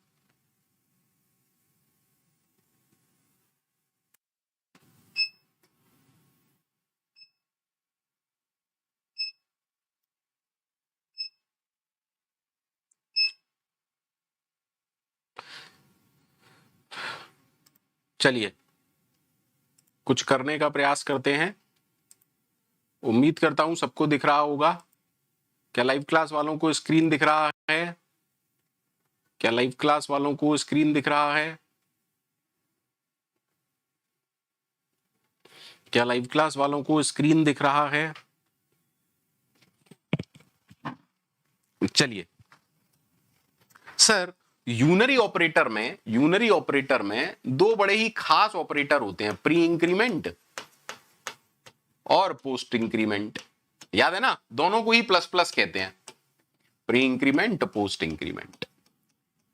चलिए कुछ करने का प्रयास करते हैं। उम्मीद करता हूं सबको दिख रहा होगा। क्या लाइव क्लास वालों को स्क्रीन दिख रहा है? क्या लाइव क्लास वालों को स्क्रीन दिख रहा है? क्या लाइव क्लास वालों को स्क्रीन दिख रहा है? चलिए सर, यूनरी ऑपरेटर में दो बड़े ही खास ऑपरेटर होते हैं, प्री इंक्रीमेंट और पोस्ट इंक्रीमेंट। याद है ना, दोनों को ही प्लस प्लस कहते हैं, प्री इंक्रीमेंट पोस्ट इंक्रीमेंट।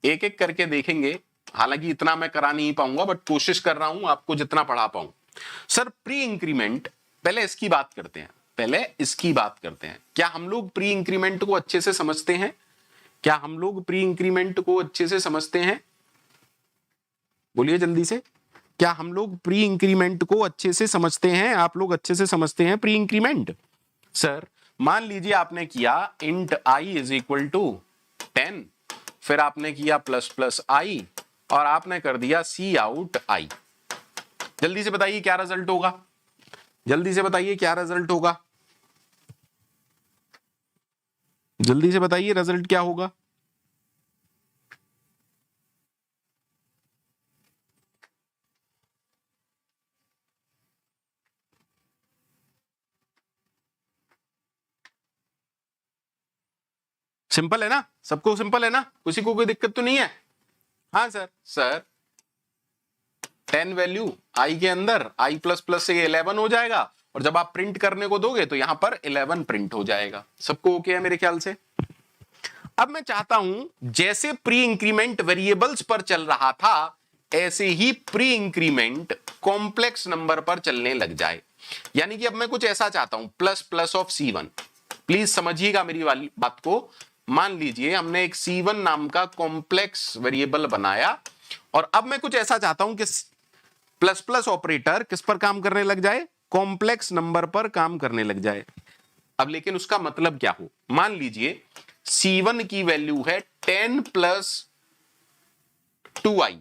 एक एक करके देखेंगे, हालांकि इतना मैं करा नहीं पाऊंगा बट कोशिश कर रहा हूं आपको जितना पढ़ा पाऊं। सर प्री इंक्रीमेंट, पहले इसकी बात करते हैं। क्या हम लोग प्री इंक्रीमेंट को अच्छे से समझते हैं? बोलिए जल्दी से, क्या हम लोग प्री इंक्रीमेंट को अच्छे से समझते हैं? आप लोग अच्छे से समझते हैं प्री इंक्रीमेंट? सर मान लीजिए आपने किया int i is equal to 10, फिर आपने किया प्लस प्लस i और आपने कर दिया सी आउट i। जल्दी से बताइए क्या रिजल्ट होगा? जल्दी से बताइए रिजल्ट क्या होगा? सिंपल है ना? सबको सिंपल है ना? किसी को कोई दिक्कत तो नहीं है? हाँ सर 10 वैल्यू i के अंदर i प्लस प्लस से 11 हो जाएगा और जब आप प्रिंट करने को दोगे तो यहां पर 11 प्रिंट हो जाएगा। सबको ओके है मेरे ख्याल से? अब मैं चाहता हूं जैसे प्री इंक्रीमेंट वेरिएबल्स पर चल रहा था ऐसे ही प्री इंक्रीमेंट कॉम्प्लेक्स नंबर पर चलने लग जाए। यानी कि अब मैं कुछ ऐसा चाहता हूं, plus plus of C1। Please समझिएगा मेरी वाली बात को। मान लीजिए हमने एक C1 नाम का कॉम्प्लेक्स वेरिएबल बनाया और अब मैं कुछ ऐसा चाहता हूं कि प्लस प्लस ऑपरेटर किस पर काम करने लग जाए? कॉम्प्लेक्स नंबर पर काम करने लग जाए। अब लेकिन उसका मतलब क्या हो? मान लीजिए C1 की वैल्यू है 10 प्लस 2i,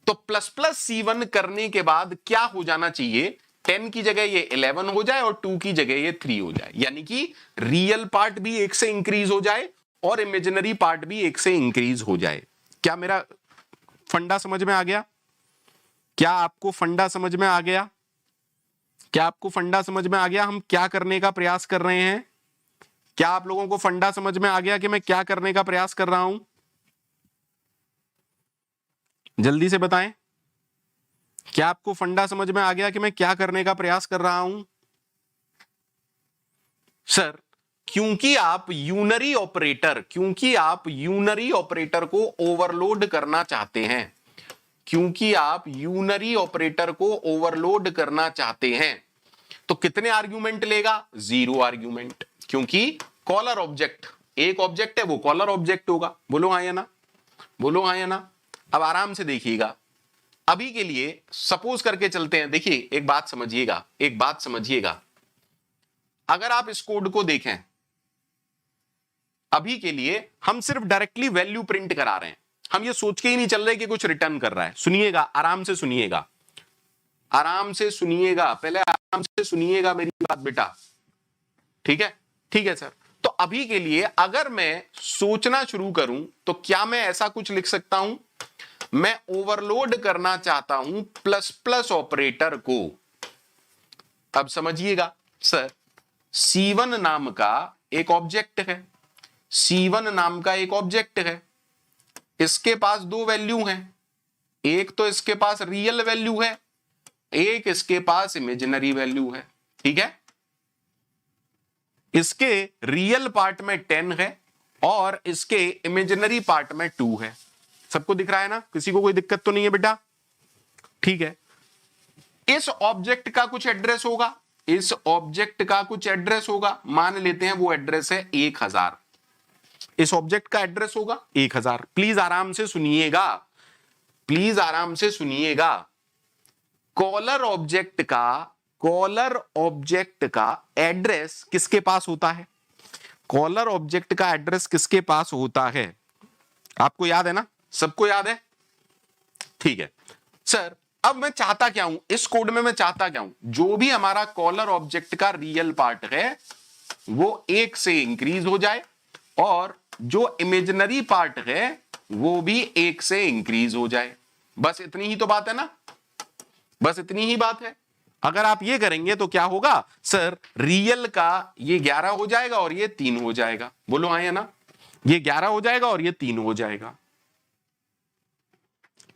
तो प्लस प्लस C1 करने के बाद क्या हो जाना चाहिए? 10 की जगह ये 11 हो जाए और 2 की जगह ये 3 हो जाए। यानी कि रियल पार्ट भी 1 से इंक्रीज हो जाए और इमेजिनरी पार्ट भी 1 से इंक्रीज हो जाए। क्या मेरा फंडा समझ में आ गया? क्या आपको फंडा समझ में आ गया? हम क्या करने का प्रयास कर रहे हैं? क्या आप लोगों को फंडा समझ में आ गया कि मैं क्या करने का प्रयास कर रहा हूं? जल्दी से बताएं, क्या आपको फंडा समझ में आ गया कि मैं क्या करने का प्रयास कर रहा हूं? सर क्योंकि आप यूनरी ऑपरेटर को ओवरलोड करना चाहते हैं, तो कितने आर्ग्यूमेंट लेगा? 0 आर्ग्यूमेंट, क्योंकि कॉलर ऑब्जेक्ट एक ऑब्जेक्ट है, वो कॉलर ऑब्जेक्ट होगा। बोलो हाँ या ना? अब आराम से देखिएगा, अभी के लिए सपोज करके चलते हैं। देखिए एक बात समझिएगा, अगर आप इस कोड को देखें, अभी के लिए हम सिर्फ डायरेक्टली वैल्यू प्रिंट करा रहे हैं, हम ये सोच के ही नहीं चल रहे कि कुछ रिटर्न कर रहा है। सुनिएगा, आराम से सुनिएगा, पहले आराम से सुनिएगा मेरी बात बेटा, ठीक है सर। तो अभी के लिए अगर मैं सोचना शुरू करूं तो क्या मैं ऐसा कुछ लिख सकता हूं? मैं ओवरलोड करना चाहता हूं प्लस प्लस ऑपरेटर को। अब समझिएगा सर, C1 नाम का एक ऑब्जेक्ट है, इसके पास दो वैल्यू हैं, एक तो इसके पास रियल वैल्यू है, एक इसके पास इमेजिनरी वैल्यू है। ठीक है, इसके रियल पार्ट में 10 है और इसके इमेजिनरी पार्ट में 2 है। सबको दिख रहा है ना? किसी को कोई दिक्कत तो नहीं है बेटा? ठीक है, इस ऑब्जेक्ट का कुछ एड्रेस होगा, मान लेते हैं वो एड्रेस है 1000। इस ऑब्जेक्ट का एड्रेस होगा 1000। प्लीज आराम से सुनिएगा, कॉलर ऑब्जेक्ट का एड्रेस किसके पास होता है? कॉलर ऑब्जेक्ट का एड्रेस किसके पास होता है? आपको याद है ना? सबको याद है? ठीक है, सर अब मैं चाहता क्या हूं इस कोड में, मैं चाहता क्या हूं, जो भी हमारा कॉलर ऑब्जेक्ट का रियल पार्ट है वो 1 से इंक्रीज हो जाए और जो इमेजिनरी पार्ट है वो भी 1 से इंक्रीज हो जाए। बस इतनी ही तो बात है ना, बस इतनी ही बात है। अगर आप ये करेंगे तो क्या होगा सर, रियल का ये 11 हो जाएगा और ये 3 हो जाएगा। बोलो हाँ या ना, ये 11 हो जाएगा और ये 3 हो जाएगा।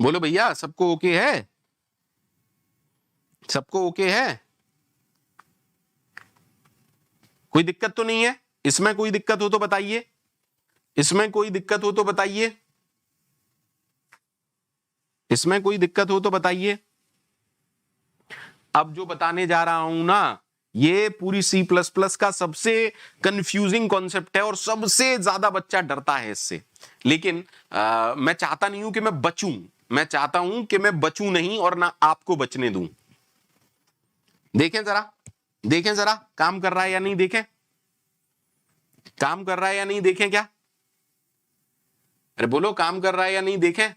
बोलो भैया सबको ओके है, सबको ओके है, कोई दिक्कत तो नहीं है? इसमें कोई दिक्कत हो तो बताइए, इसमें कोई दिक्कत हो तो बताइए, इसमें कोई दिक्कत हो तो बताइए। अब जो बताने जा रहा हूं ना, ये पूरी C++ का सबसे कंफ्यूजिंग कॉन्सेप्ट है और सबसे ज्यादा बच्चा डरता है इससे। लेकिन मैं चाहता नहीं हूं कि मैं बचूं, मैं चाहता हूं कि मैं बचूं नहीं और ना आपको बचने दूं। देखें जरा, देखें जरा काम कर रहा है या नहीं, देखें काम कर रहा है या नहीं, देखें क्या, अरे बोलो काम कर रहा है या नहीं, देखें।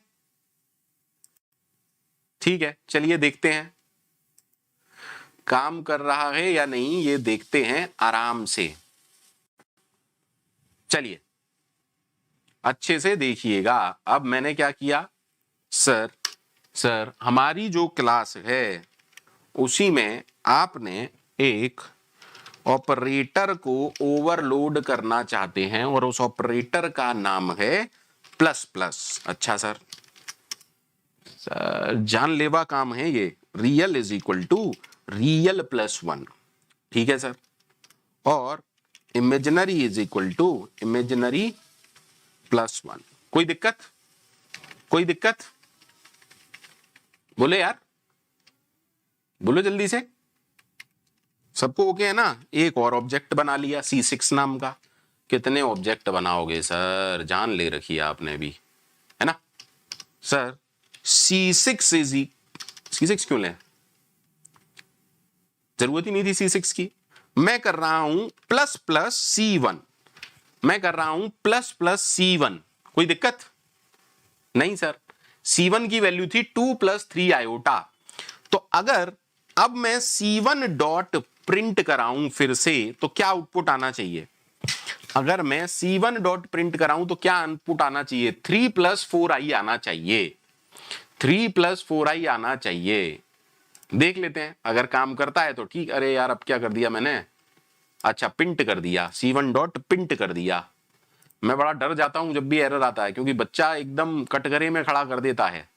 ठीक है चलिए देखते हैं काम कर रहा है या नहीं, ये देखते हैं आराम से। चलिए अच्छे से देखिएगा। अब मैंने क्या किया सर हमारी जो क्लास है उसी में आपने एक ऑपरेटर को ओवरलोड करना चाहते हैं और उस ऑपरेटर का नाम है प्लस प्लस। अच्छा सर जानलेवा काम है ये, real is equal to real plus 1, ठीक है सर, और imaginary is equal to imaginary plus 1। कोई दिक्कत, कोई दिक्कत, बोले यार, बोलो जल्दी से, सबको ओके है ना? एक और ऑब्जेक्ट बना लिया C6 नाम का। कितने ऑब्जेक्ट बनाओगे सर, जान ले रखी है आपने भी, है ना सर? C6 इज C6 क्यों लें, जरूरत ही नहीं थी C6 की। मैं कर रहा हूं प्लस प्लस C1, मैं कर रहा हूं प्लस प्लस C1। कोई दिक्कत नहीं सर, C1 की वैल्यू थी 2 + 3 आयोटा। तो अगर अब मैं C1 डॉट प्रिंट कराऊं फिर से तो क्या आउटपुट आना चाहिए? अगर मैं C1 डॉट प्रिंट कराऊं तो क्या आउटपुट आना चाहिए? 3 + 4i आना चाहिए, 3 + 4i आना चाहिए। देख लेते हैं अगर काम करता है तो ठीक। अरे यार अब क्या कर दिया मैंने, अच्छा पिंट कर दिया, C1 डॉट पिंट कर दिया। मैं बड़ा डर जाता हूं जब भी एरर आता है क्योंकि बच्चा एकदम कटघरे में खड़ा कर देता है।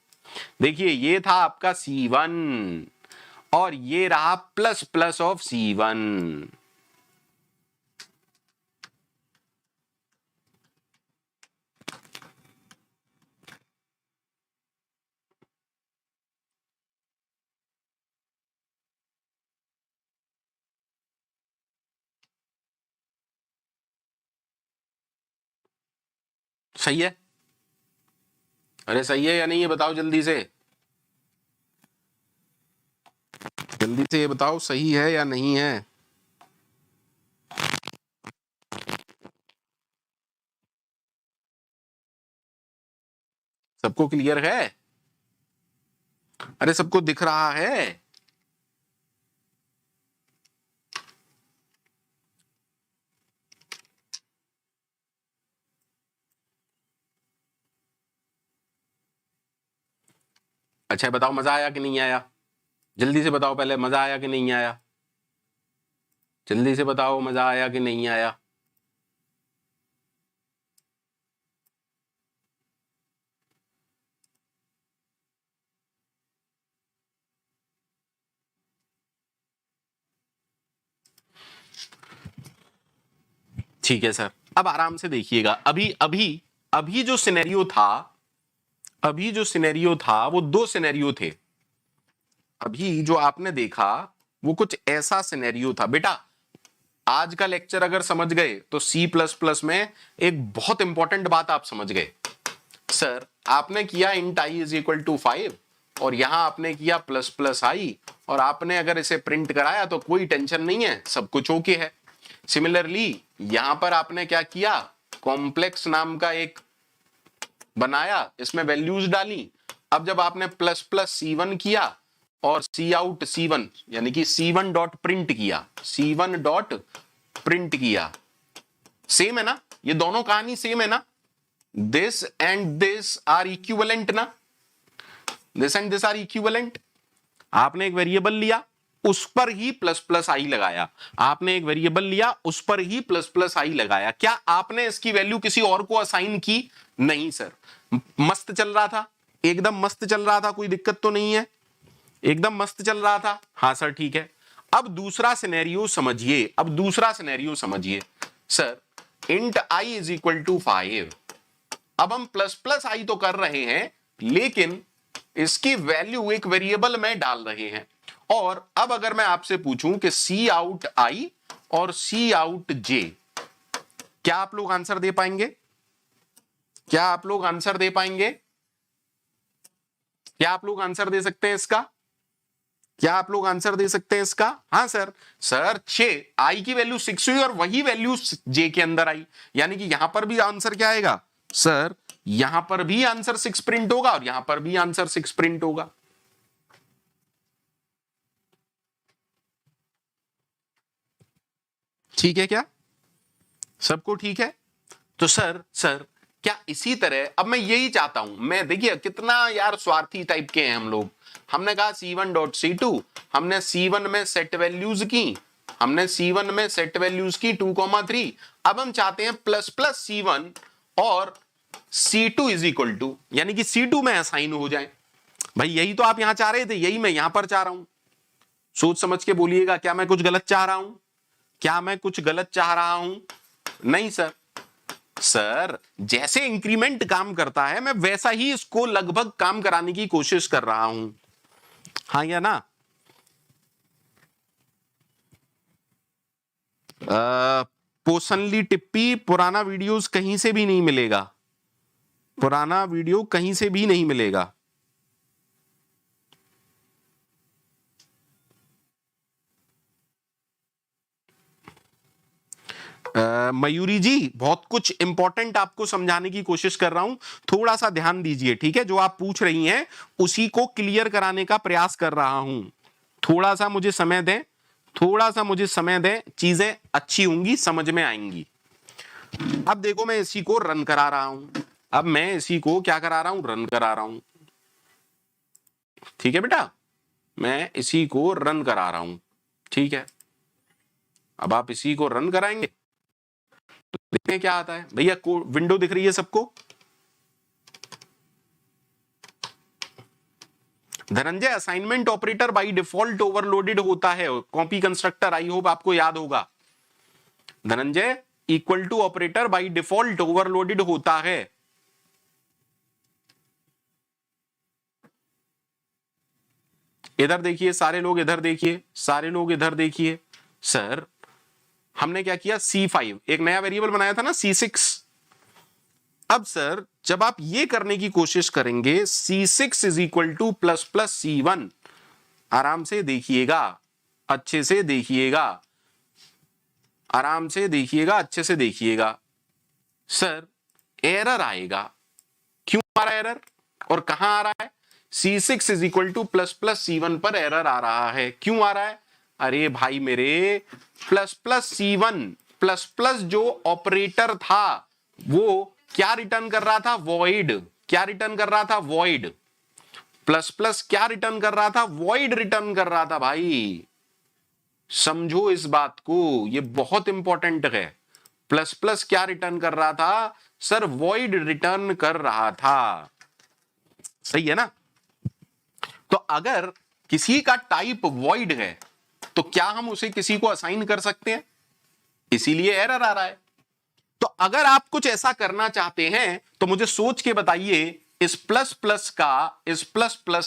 देखिए ये था आपका C1 और ये रहा प्लस प्लस ऑफ C1। सही है? अरे सही है या नहीं ये बताओ जल्दी से, जल्दी से ये बताओ सही है या नहीं है? सबको क्लियर है? अरे सबको दिख रहा है? अच्छा बताओ मजा आया कि नहीं आया? जल्दी से बताओ पहले, मजा आया कि नहीं आया? जल्दी से बताओ मजा आया कि नहीं आया? ठीक है सर, अब आराम से देखिएगा। अभी अभी अभी जो सिनेरियो था, अभी जो सिनेरियो था वो 2 सिनेरियो थे। अभी जो आपने देखा वो कुछ ऐसा सिनेरियो था। बेटा आज का लेक्चर अगर समझ गए तो C++ में एक बहुत इंपॉर्टेंट बात आप समझ गए। सर आपने किया int i is equal to 5 और यहां आपने किया प्लस प्लस आई और आपने अगर इसे प्रिंट कराया तो कोई टेंशन नहीं है, सब कुछ ओके है। सिमिलरली यहां पर आपने क्या किया, कॉम्प्लेक्स नाम का एक बनाया, इसमें वैल्यूज डाली अब जब आपने प्लस प्लस C1 किया और सी आउट C1 यानी कि C1 डॉट प्रिंट किया, C1 डॉट प्रिंट किया, सेम है ना, ये दोनों कहानी सेम है ना, this and this are equivalent ना, this and this are equivalent. आपने एक वेरिएबल लिया, उस पर ही प्लस प्लस आई लगाया, आपने एक वेरिएबल लिया, उस पर ही प्लस प्लस आई लगाया। क्या आपने इसकी वैल्यू किसी और को असाइन की? नहीं सर। मस्त चल रहा था, एकदम मस्त चल रहा था, कोई दिक्कत तो नहीं है, एकदम मस्त चल रहा था। हाँ सर ठीक है। अब दूसरा सिनेरियो समझिए, अब दूसरा सिनेरियो समझिए sir, int I is equal to 5। अब हम प्लस प्लस आई तो कर रहे हैं, लेकिन इसकी वैल्यू एक वेरिएबल में डाल रहे हैं। और अब अगर मैं आपसे पूछूं कि सी आउट आई और सी आउट जे, क्या आप लोग आंसर दे पाएंगे? क्या आप लोग आंसर दे पाएंगे? क्या आप लोग आंसर दे सकते हैं इसका? क्या आप लोग आंसर दे सकते हैं इसका? हाँ सर। सर 6, आई की वैल्यू 6 हुई और वही वैल्यू जे के अंदर आई, यानी कि यहां पर भी आंसर क्या आएगा सर? यहां पर भी आंसर 6 प्रिंट होगा और यहां पर भी आंसर 6 प्रिंट होगा। ठीक है क्या? सबको ठीक है? तो सर क्या इसी तरह, अब मैं यही चाहता हूं, मैं देखिए कितना यार स्वार्थी टाइप के हैं हम लोग। हमने कहा C1 डॉट C2, हमने C1 में सेट वैल्यूज की, हमने C1 में सेट वैल्यूज की 2,3। अब हम चाहते हैं प्लस प्लस C1 और C2 इज इक्वल टू, यानी कि C2 में असाइन हो जाए। भाई यही तो आप यहां चाह रहे थे, यही मैं यहां पर चाह रहा हूं। सोच समझ के बोलिएगा, क्या मैं कुछ गलत चाह रहा हूं? क्या मैं कुछ गलत चाह रहा हूं? नहीं सर। सर जैसे इंक्रीमेंट काम करता है, मैं वैसा ही इसको लगभग काम कराने की कोशिश कर रहा हूं। हाँ या ना? पोसनली टिप्पी, पुराना वीडियोस कहीं से भी नहीं मिलेगा, पुराना वीडियो कहीं से भी नहीं मिलेगा। मयूरी जी, बहुत कुछ इंपॉर्टेंट आपको समझाने की कोशिश कर रहा हूं, थोड़ा सा ध्यान दीजिए, ठीक है? जो आप पूछ रही हैं उसी को क्लियर कराने का प्रयास कर रहा हूं। थोड़ा सा मुझे समय दें, थोड़ा सा मुझे समय दें, चीजें अच्छी होंगी, समझ में आएंगी। अब देखो मैं इसी को रन करा रहा हूं, अब मैं इसी को क्या करा रहा हूं? रन करा रहा हूं। ठीक है बेटा, मैं इसी को रन करा रहा हूं, ठीक है? अब आप इसी को रन कराएंगे, देखते हैं क्या आता है। भैया विंडो दिख रही है सबको? Dhananjay, assignment operator by default overloaded होता है, कॉपी कंस्ट्रक्टर, आई होप आपको याद होगा। Dhananjay, equal to operator by default overloaded होता है। इधर देखिए सारे लोग, इधर देखिए सारे लोग, इधर देखिए। सर हमने क्या किया? C5 एक नया वेरिएबल बनाया था ना, C6। अब सर जब आप ये करने की कोशिश करेंगे, C6 is equal to plus plus C1, आराम से देखिएगा, अच्छे से देखिएगा, आराम से देखिएगा, अच्छे से देखिएगा। सर एरर आएगा। क्यों आ रहा है एरर और कहां आ रहा है? C6 is equal to plus plus C1 पर एरर आ रहा है। क्यों आ रहा है? अरे भाई मेरे, plus plus C1 plus plus जो ऑपरेटर था वो क्या रिटर्न कर रहा था? वॉइड। क्या रिटर्न कर रहा था? वॉइड। प्लस प्लस क्या रिटर्न कर रहा था? वॉइड रिटर्न कर रहा था। भाई समझो इस बात को, ये बहुत इंपॉर्टेंट है। प्लस प्लस क्या रिटर्न कर रहा था? सर वॉइड रिटर्न कर रहा था। सही है ना? तो अगर किसी का टाइप वॉइड है तो क्या हम उसे किसी को असाइन कर सकते हैं? इसीलिए एरर आ रहा है। तो अगर आप कुछ ऐसा करना चाहते हैं तो मुझे सोच के बताइए, इस प्लस प्लस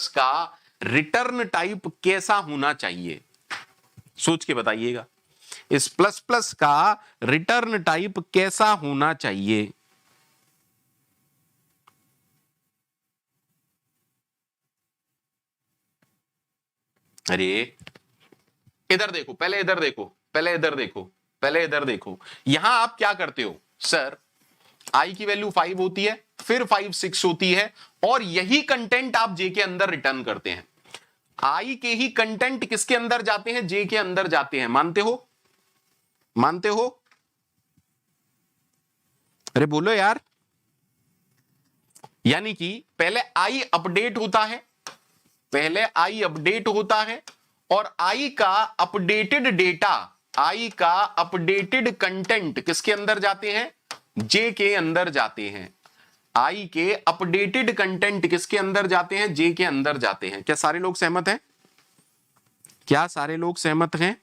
का रिटर्न टाइप कैसा होना चाहिए? सोच के बताइएगा, इस प्लस प्लस का रिटर्न टाइप कैसा होना चाहिए? अरे इधर देखो, पहले इधर देखो, पहले इधर देखो, पहले इधर देखो। यहां आप क्या करते हो? सर आई की वैल्यू 5 होती है, फिर 5 6 होती है, और यही कंटेंट आप जे के अंदर रिटर्न करते हैं। आई के ही कंटेंट किसके अंदर जाते हैं? जे के अंदर जाते हैं। मानते हो? मानते हो? अरे बोलो यार। यानी कि पहले आई अपडेट होता है, पहले आई अपडेट होता है, और आई का अपडेटेड डेटा, आई का अपडेटेड कंटेंट किसके अंदर जाते हैं? जे के अंदर जाते हैं। आई के अपडेटेड कंटेंट किसके अंदर जाते हैं? जे के अंदर जाते हैं। क्या सारे लोग सहमत हैं? क्या सारे लोग सहमत हैं?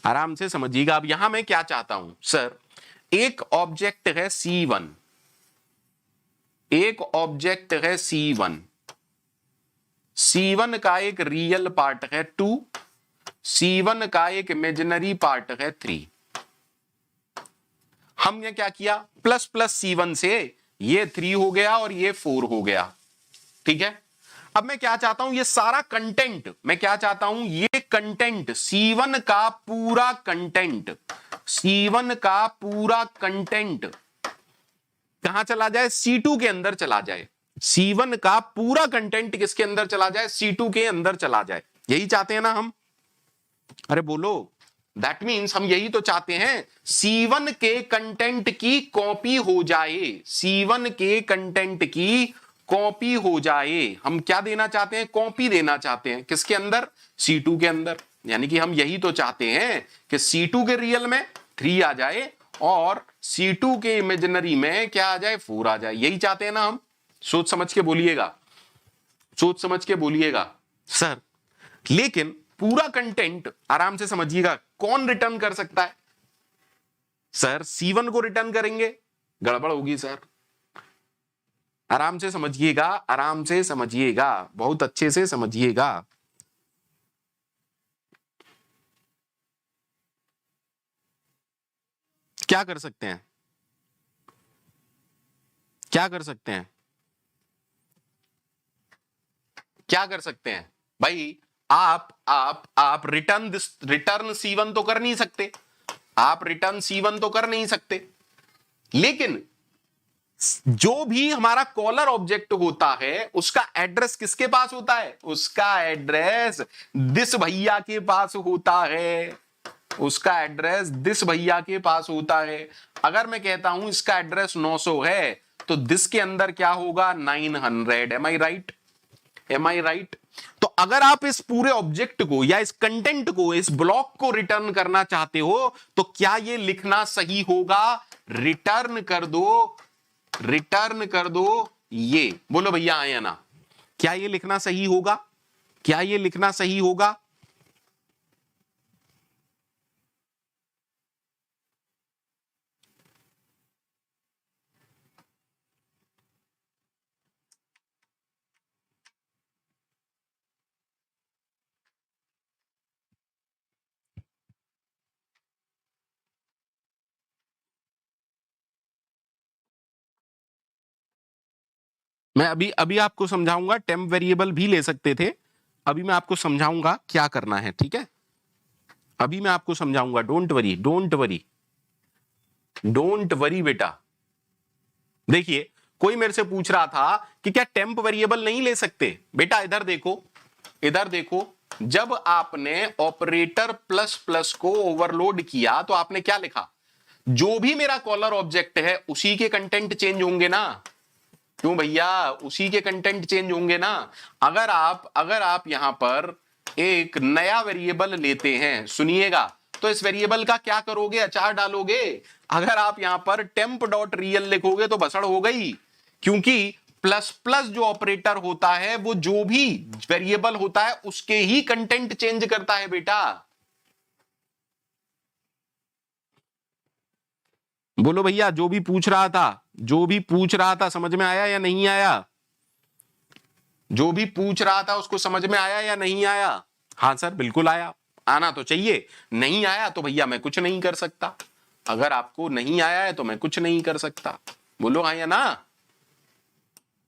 आराम से समझिएगा। अब यहां मैं क्या चाहता हूं सर, एक ऑब्जेक्ट है C1, एक ऑब्जेक्ट है C1, C1 का एक रियल पार्ट है 2, C1 का एक इमेजिनरी पार्ट है 3। हमने क्या किया? प्लस प्लस C1 से ये 3 हो गया और ये 4 हो गया। ठीक है, अब मैं क्या चाहता हूं? ये सारा कंटेंट, मैं क्या चाहता हूं? ये कंटेंट C1 का पूरा कंटेंट, C1 का पूरा कंटेंट कहां चला जाए? C2 के अंदर चला जाए। C1 का पूरा कंटेंट किसके अंदर चला जाए? C2 के अंदर चला जाए। यही चाहते हैं ना हम? अरे बोलो। दैट मीन्स हम यही तो चाहते हैं, C1 के कंटेंट की कॉपी हो जाए, C1 के कंटेंट की कॉपी हो जाए। हम क्या देना चाहते हैं? कॉपी देना चाहते हैं। किसके अंदर? C2 के अंदर। यानी कि हम यही तो चाहते हैं कि C2 के रियल में 3 आ जाए और C2 के इमेजिनरी में क्या आ जाए? 4 आ जाए। यही चाहते हैं ना हम? सोच समझ के बोलिएगा, सोच समझ के बोलिएगा सर। लेकिन पूरा कंटेंट आराम से समझिएगा, कौन रिटर्न कर सकता है? सर C1 को रिटर्न करेंगे, गड़बड़ होगी सर। आराम से समझिएगा, आराम से समझिएगा, बहुत अच्छे से समझिएगा। क्या कर सकते हैं? क्या कर सकते हैं? क्या कर सकते हैं भाई? आप रिटर्न C1 तो कर नहीं सकते, आप रिटर्न C1 तो कर नहीं सकते, लेकिन जो भी हमारा कॉलर ऑब्जेक्ट होता है उसका एड्रेस किसके पास होता है? उसका एड्रेस दिस भैया के पास होता है, उसका एड्रेस दिस भैया के पास होता है। अगर मैं कहता हूं इसका एड्रेस 900 है तो दिस के अंदर क्या होगा? 900। M I right? M I right? तो अगर आप इस पूरे ऑब्जेक्ट को या इस कंटेंट को, इस ब्लॉक को रिटर्न करना चाहते हो तो क्या ये लिखना सही होगा? रिटर्न कर दो, रिटर्न कर दो ये। बोलो भैया आए या ना? क्या ये लिखना सही होगा? क्या ये लिखना सही होगा? मैं अभी अभी आपको समझाऊंगा, टेम्प वेरिएबल भी ले सकते थे। अभी मैं आपको समझाऊंगा क्या करना है, ठीक है? अभी मैं आपको समझाऊंगा। Don't worry, don't worry, don't worry बेटा। देखिए, कोई मेरे से पूछ रहा था कि क्या टेम्प वेरिएबल नहीं ले सकते? बेटा इधर देखो, इधर देखो। जब आपने ऑपरेटर प्लस प्लस को ओवरलोड किया तो आपने क्या लिखा? जो भी मेरा कॉलर ऑब्जेक्ट है उसी के कंटेंट चेंज होंगे ना? क्यों भैया? उसी के कंटेंट चेंज होंगे ना? अगर आप यहां पर एक नया वेरिएबल लेते हैं, सुनिएगा, तो इस वेरिएबल का क्या करोगे? अचार डालोगे। अगर आप यहां पर टेम्प डॉट रियल लिखोगे तो भसड़ हो गई, क्योंकि प्लस प्लस जो ऑपरेटर होता है वो जो भी वेरिएबल होता है उसके ही कंटेंट चेंज करता है बेटा। बोलो भैया, जो भी पूछ रहा था, जो भी पूछ रहा था, समझ में आया या नहीं आया? जो भी पूछ रहा था उसको समझ में आया या नहीं आया? हाँ सर बिल्कुल आया, आना तो चाहिए। नहीं आया तो भैया मैं कुछ नहीं कर सकता। अगर आपको नहीं आया है तो मैं कुछ नहीं कर सकता। बोलो हाँ या ना?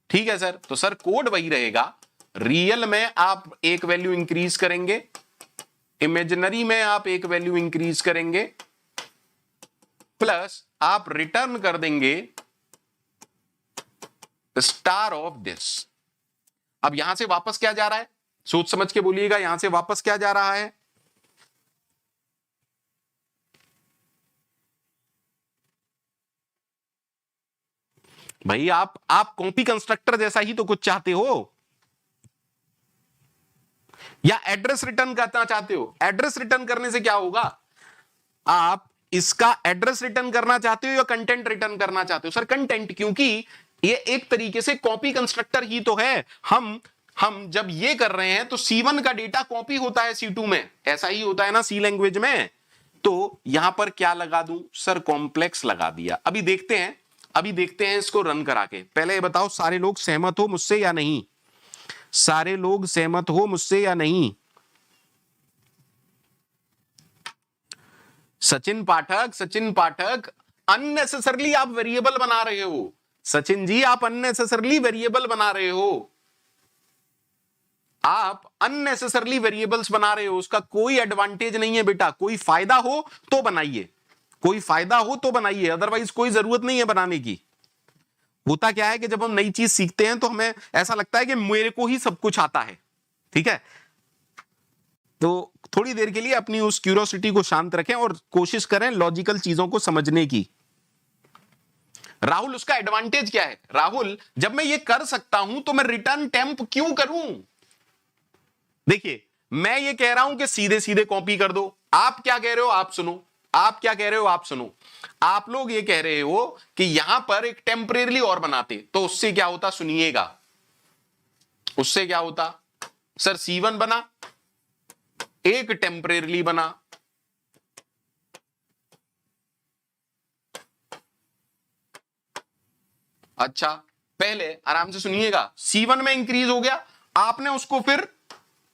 ठीक है सर। तो सर कोड वही रहेगा। रियल में आप एक वैल्यू इंक्रीज करेंगे, इमेजिनरी में आप एक वैल्यू इंक्रीज करेंगे, प्लस आप रिटर्न कर देंगे स्टार ऑफ दिस। अब यहां से वापस क्या जा रहा है, सोच समझ के बोलिएगा, यहां से वापस क्या जा रहा है? भाई आप कॉपी कंस्ट्रक्टर जैसा ही तो कुछ चाहते हो, या एड्रेस रिटर्न करना चाहते हो? एड्रेस रिटर्न करने से क्या होगा, आप इसका एड्रेस रिटर्न करना चाहते हो या कंटेंट रिटर्न करना चाहते हो? सर कंटेंट, क्योंकि ये एक तरीके से कॉपी कंस्ट्रक्टर ही तो है। हम जब ये कर रहे हैं तो C1 का डेटा कॉपी होता है C2 में, ऐसा ही होता है ना C लैंग्वेज में। तो यहां पर क्या लगा दूं सर? कॉम्प्लेक्स लगा दिया। अभी देखते हैं इसको रन करा के। पहले ये बताओ सारे लोग सहमत हो मुझसे या नहीं? सारे लोग सहमत हो मुझसे या नहीं? सचिन पाठक अननेसेसरली आप वेरिएबल बना रहे हो। सचिन जी आप अननेसेसरली वेरिएबल बना रहे हो, आप अननेसेसरली वेरिएबल्स बना रहे हो। उसका कोई एडवांटेज नहीं है बेटा। कोई फायदा हो तो बनाइए, कोई फायदा हो तो बनाइए, अदरवाइज कोई जरूरत नहीं है बनाने की। होता क्या है कि जब हम नई चीज सीखते हैं तो हमें ऐसा लगता है कि मेरे को ही सब कुछ आता है, ठीक है? तो थोड़ी देर के लिए अपनी उस क्यूरियोसिटी को शांत रखें और कोशिश करें लॉजिकल चीजों को समझने की। राहुल उसका एडवांटेज क्या है? राहुल जब मैं ये कर सकता हूं तो मैं रिटर्न टेम्प क्यों करूं? देखिए मैं ये कह रहा हूं कि सीधे सीधे कॉपी कर दो। आप क्या कह रहे हो आप सुनो, आप क्या कह रहे हो आप सुनो। आप लोग ये कह रहे हो कि यहां पर एक टेम्परेरी और बनाते तो उससे क्या होता, सुनिएगा उससे क्या होता। सर C1 बना, एक टेम्परेरी बना, अच्छा पहले आराम से सुनिएगा, C1 में इंक्रीज हो गया, आपने उसको फिर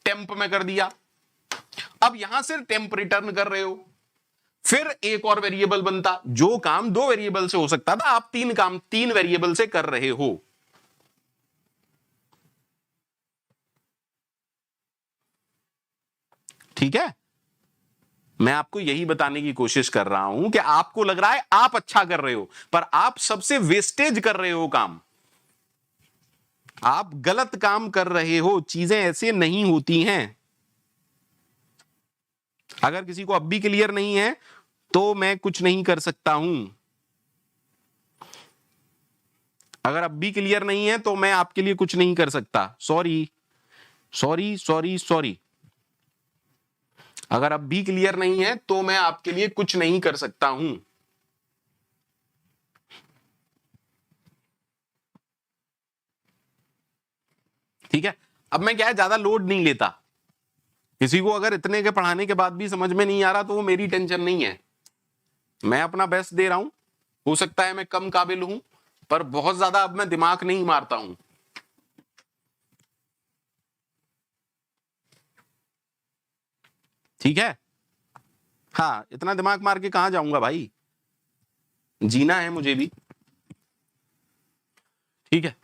टेम्प में कर दिया। अब यहां से टेम्प रिटर्न कर रहे हो, फिर एक और वेरिएबल बनता। जो काम दो वेरिएबल से हो सकता था आप तीन काम तीन वेरिएबल से कर रहे हो। ठीक है, मैं आपको यही बताने की कोशिश कर रहा हूं कि आपको लग रहा है आप अच्छा कर रहे हो, पर आप सबसे वेस्टेज कर रहे हो काम, आप गलत काम कर रहे हो। चीजें ऐसे नहीं होती हैं। अगर किसी को अब भी क्लियर नहीं है तो मैं कुछ नहीं कर सकता हूं। अगर अब भी क्लियर नहीं है तो मैं आपके लिए कुछ नहीं कर सकता। Sorry sorry sorry sorry. अगर अब भी क्लियर नहीं है तो मैं आपके लिए कुछ नहीं कर सकता हूं। ठीक है, अब मैं क्या है ज्यादा लोड नहीं लेता। किसी को अगर इतने के पढ़ाने के बाद भी समझ में नहीं आ रहा तो वो मेरी टेंशन नहीं है। मैं अपना बेस्ट दे रहा हूं, हो सकता है मैं कम काबिल हूं, पर बहुत ज्यादा अब मैं दिमाग नहीं मारता हूं। ठीक है, हाँ इतना दिमाग मार के कहां जाऊंगा भाई, जीना है मुझे भी। ठीक है,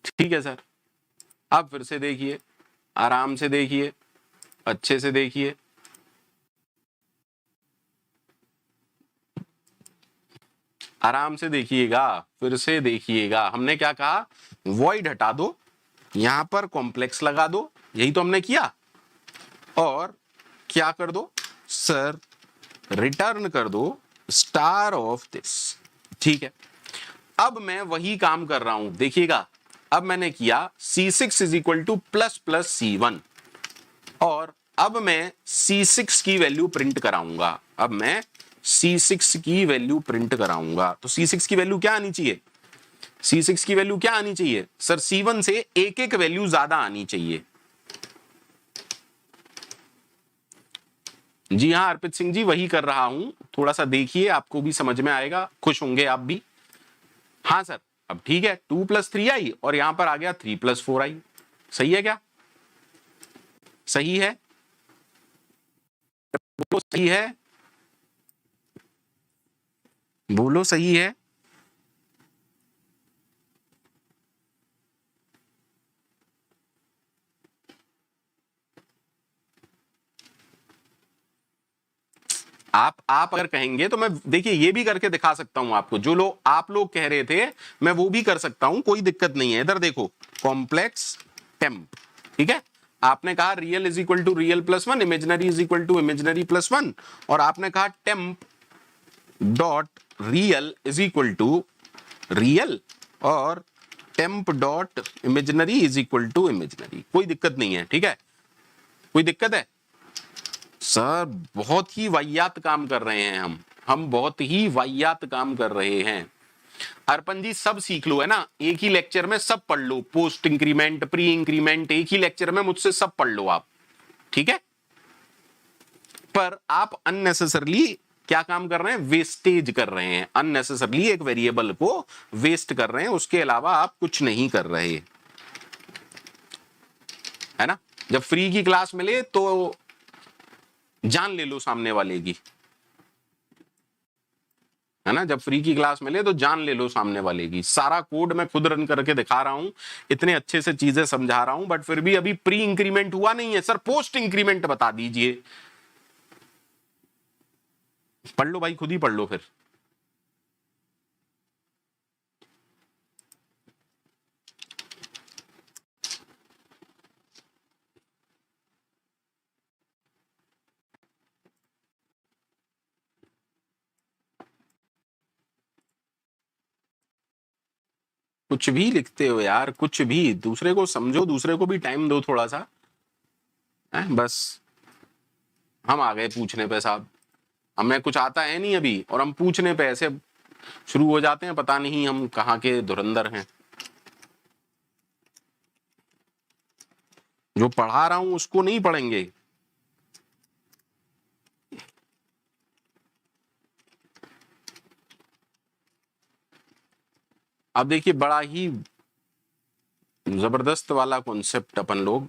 ठीक है सर। अब फिर से देखिए, आराम से देखिए, अच्छे से देखिए। आराम से देखिएगा, फिर से देखिएगा। हमने क्या कहा, वॉइड हटा दो, यहां पर कॉम्प्लेक्स लगा दो, यही तो हमने किया। और क्या कर दो सर, रिटर्न कर दो स्टार ऑफ दिस। ठीक है, अब मैं वही काम कर रहा हूं, देखिएगा। अब मैंने किया C6 is equal to plus plus C1, और अब मैं C6 की वैल्यू प्रिंट कराऊंगा। अब मैं C6 की वैल्यू प्रिंट कराऊंगा। तो C6 की वैल्यू क्या आनी चाहिए, C6 की वैल्यू क्या आनी चाहिए सर? C1 से एक एक वैल्यू ज्यादा आनी चाहिए। जी हाँ अर्पित सिंह जी, वही कर रहा हूं। थोड़ा सा देखिए, आपको भी समझ में आएगा, खुश होंगे आप भी। हाँ सर, अब ठीक है, 2 + 3 आई और यहां पर आ गया 3 + 4 आई। सही है क्या? सही है, बोलो सही है, बोलो सही है। आप अगर कहेंगे तो मैं देखिए ये भी करके दिखा सकता हूं आपको, जो लोग आप लोग कह रहे थे मैं वो भी कर सकता हूं, कोई दिक्कत नहीं है। इधर देखो कॉम्प्लेक्स टेम्प, ठीक है। आपने कहा real is equal to real plus one, imaginary is equal to imaginary plus one, और आपने कहा temp dot real is equal to real और temp dot imaginary is equal to imaginary. कोई दिक्कत नहीं है, ठीक है। कोई दिक्कत है सर? बहुत ही वाहियात काम कर रहे हैं हम बहुत ही वाहियात काम कर रहे हैं। अर्पण जी सब सीख लो, है ना, एक ही लेक्चर में सब पढ़ लो, पोस्ट इंक्रीमेंट प्री इंक्रीमेंट एक ही लेक्चर में मुझसे सब पढ़ लो आप, ठीक है। पर आप अननेसेसरली क्या काम कर रहे हैं? वेस्टेज कर रहे हैं, अननेसेसरली एक वेरिएबल को वेस्ट कर रहे हैं, उसके अलावा आप कुछ नहीं कर रहे, है ना। जब फ्री की क्लास मिले तो जान ले लो सामने वाले की, है ना। जब फ्री की क्लास मिले तो जान ले लो सामने वाले की। सारा कोड मैं खुद रन करके दिखा रहा हूं, इतने अच्छे से चीजें समझा रहा हूं, बट फिर भी अभी प्री इंक्रीमेंट हुआ नहीं है सर, पोस्ट इंक्रीमेंट बता दीजिए। पढ़ लो भाई, खुद ही पढ़ लो फिर। कुछ भी लिखते हो यार, कुछ भी, दूसरे को समझो, दूसरे को भी टाइम दो थोड़ा सा, है बस। हम आ गए पूछने पे साहब, हमें कुछ आता है नहीं अभी और हम पूछने पे ऐसे शुरू हो जाते हैं, पता नहीं हम कहाँ के धुरंधर हैं। जो पढ़ा रहा हूं उसको नहीं पढ़ेंगे। अब देखिए बड़ा ही जबरदस्त वाला कॉन्सेप्ट अपन लोग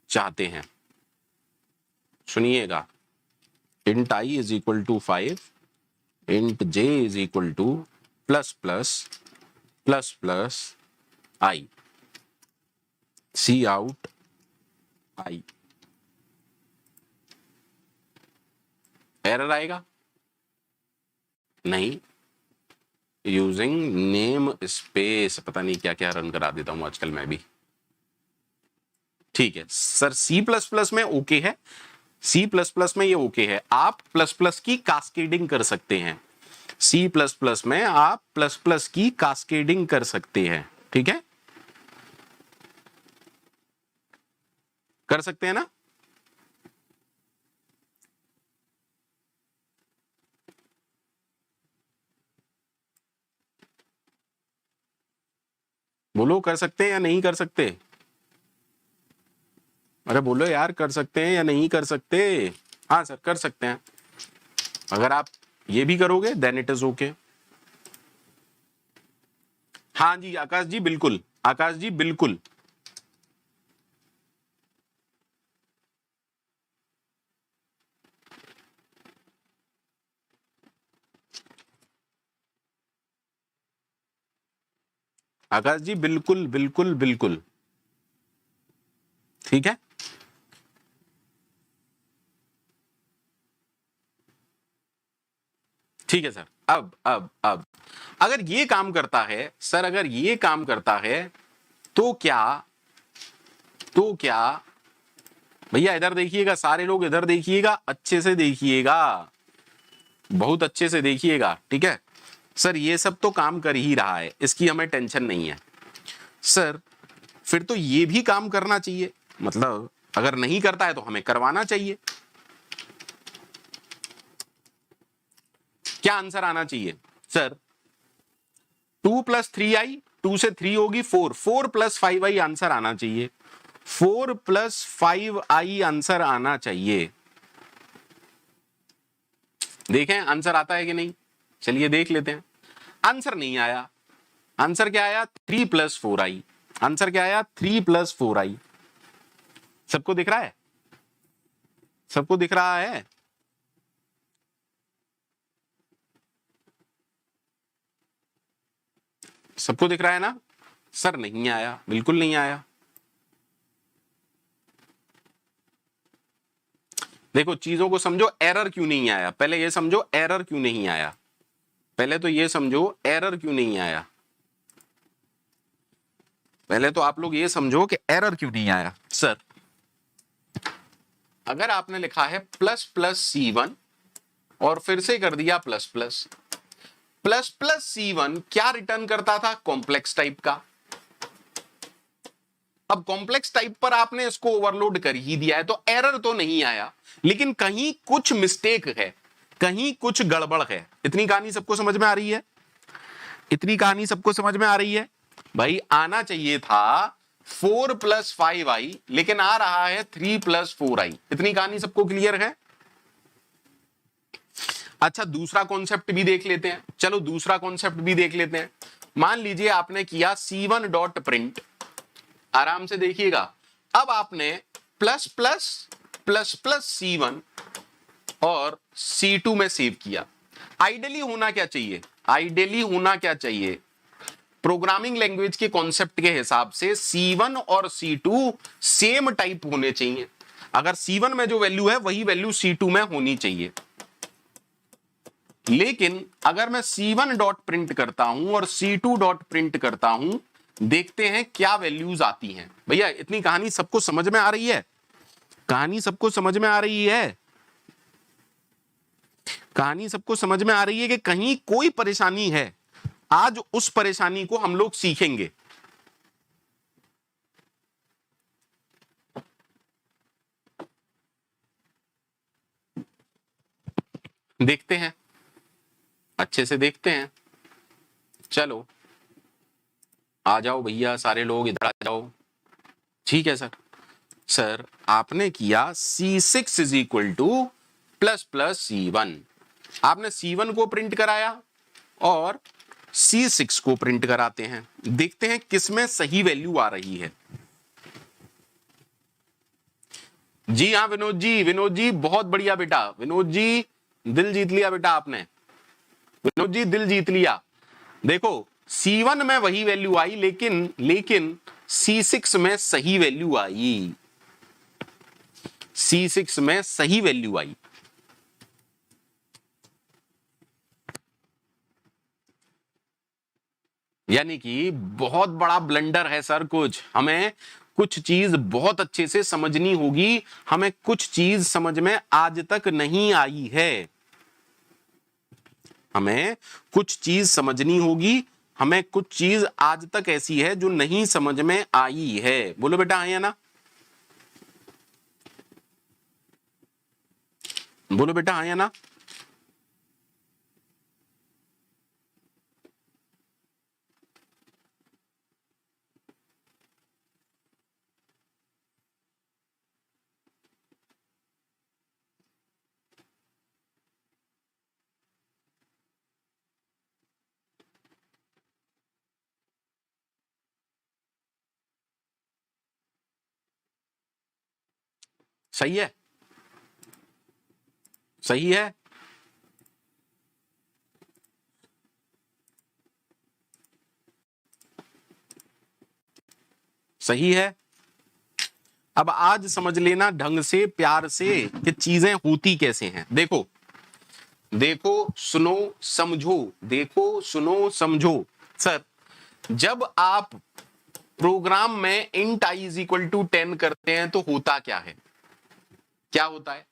चाहते हैं, सुनिएगा। Int I is equal to 5, int J is equal to plus plus plus plus I, C out I. Error आएगा नहीं, यूजिंग नेम स्पेस, पता नहीं क्या क्या रन करा देता हूं आजकल मैं भी। ठीक है सर, सी प्लस प्लस में ओके है, सी प्लस प्लस में ये ओके है। आप प्लस प्लस की कास्केडिंग कर सकते हैं, सी प्लस प्लस में आप प्लस प्लस की कास्केडिंग कर सकते हैं, ठीक है, कर सकते हैं ना। बोलो कर सकते हैं या नहीं कर सकते? अरे बोलो यार, कर सकते हैं या नहीं कर सकते? हाँ सर कर सकते हैं, अगर आप ये भी करोगे देन इट इज ओके। हाँ जी आकाश जी बिल्कुल, आकाश जी बिल्कुल। आकाश जी बिल्कुल बिल्कुल बिल्कुल, ठीक है। ठीक है सर, अब अगर ये काम करता है सर, अगर ये काम करता है तो क्या, तो क्या भैया इधर देखिएगा, सारे लोग इधर देखिएगा, अच्छे से देखिएगा, बहुत अच्छे से देखिएगा, ठीक है। सर ये सब तो काम कर ही रहा है, इसकी हमें टेंशन नहीं है सर। फिर तो ये भी काम करना चाहिए, मतलब अगर नहीं करता है तो हमें करवाना चाहिए। क्या आंसर आना चाहिए सर? 2 + 3i, 2 से 3 होगी 4, 4 + 5i आंसर आना चाहिए, 4 + 5i आंसर आना चाहिए। देखें आंसर आता है कि नहीं, चलिए देख लेते हैं। आंसर नहीं आया, आंसर क्या आया? 3 + 4i, आंसर क्या आया? 3 + 4i। सबको दिख रहा है? सबको दिख रहा है? सबको दिख रहा है ना? सर नहीं आया, बिल्कुल नहीं आया। देखो चीजों को समझो, एरर क्यों नहीं आया, पहले ये समझो एरर क्यों नहीं आया, पहले तो ये समझो एरर क्यों नहीं आया, पहले तो आप लोग ये समझो कि एरर क्यों नहीं आया। सर अगर आपने लिखा है प्लस प्लस C1 और फिर से कर दिया plus plus, plus plus C1 क्या रिटर्न करता था, कॉम्प्लेक्स टाइप का। अब कॉम्प्लेक्स टाइप पर आपने इसको ओवरलोड कर ही दिया है तो एरर तो नहीं आया, लेकिन कहीं कुछ मिस्टेक है, कहीं कुछ गड़बड़ है। इतनी कहानी सबको समझ में आ रही है, इतनी कहानी सबको समझ में आ रही है। भाई आना चाहिए था 4 + 5i, लेकिन आ रहा है 3 + 4i। इतनी कहानी सबको क्लियर है। अच्छा दूसरा कॉन्सेप्ट भी देख लेते हैं, चलो दूसरा कॉन्सेप्ट भी देख लेते हैं। मान लीजिए आपने किया C1 डॉट प्रिंट, आराम से देखिएगा। अब आपने plus plus plus plus C1 और C2 में सेव किया। आइडियली होना क्या चाहिए, आइडियली होना क्या चाहिए, प्रोग्रामिंग लैंग्वेज के कॉन्सेप्ट के हिसाब से C1 और C2 सेम टाइप होने चाहिए। अगर C1 में जो वैल्यू है वही वैल्यू C2 में होनी चाहिए। लेकिन अगर मैं C1 डॉट प्रिंट करता हूं और C2 डॉट प्रिंट करता हूं, देखते हैं क्या वैल्यूज आती हैं। भैया इतनी कहानी सबको समझ में आ रही है, कहानी सबको समझ में आ रही है, कहानी सबको समझ में आ रही है कि कहीं कोई परेशानी है। आज उस परेशानी को हम लोग सीखेंगे। देखते हैं, अच्छे से देखते हैं। चलो आ जाओ भैया, सारे लोग इधर आ जाओ। ठीक है सर। सर आपने किया C6 is equal to plus plus C1, आपने C1 को प्रिंट कराया और C6 को प्रिंट कराते हैं, देखते हैं किसमें सही वैल्यू आ रही है। जी हाँ विनोद जी, विनोद जी बहुत बढ़िया बेटा, विनोद जी दिल जीत लिया बेटा आपने, विनोद जी दिल जीत लिया। देखो C1 में वही वैल्यू आई, लेकिन C6 में सही वैल्यू आई, C6 में सही वैल्यू आई। यानी कि बहुत बड़ा ब्लंडर है सर। हमें कुछ चीज बहुत अच्छे से समझनी होगी, हमें कुछ चीज समझ में आज तक नहीं आई है, हमें कुछ चीज समझनी होगी, हमें कुछ चीज आज तक ऐसी है जो नहीं समझ में आई है। बोलो बेटा हाँ या ना, बोलो बेटा हाँ या ना। सही है, सही है। सही है। अब आज समझ लेना ढंग से, प्यार से कि चीजें होती कैसे हैं। देखो देखो सुनो समझो, देखो सुनो समझो। सर जब आप प्रोग्राम में int i is equal to 10 करते हैं तो होता क्या है, क्या होता है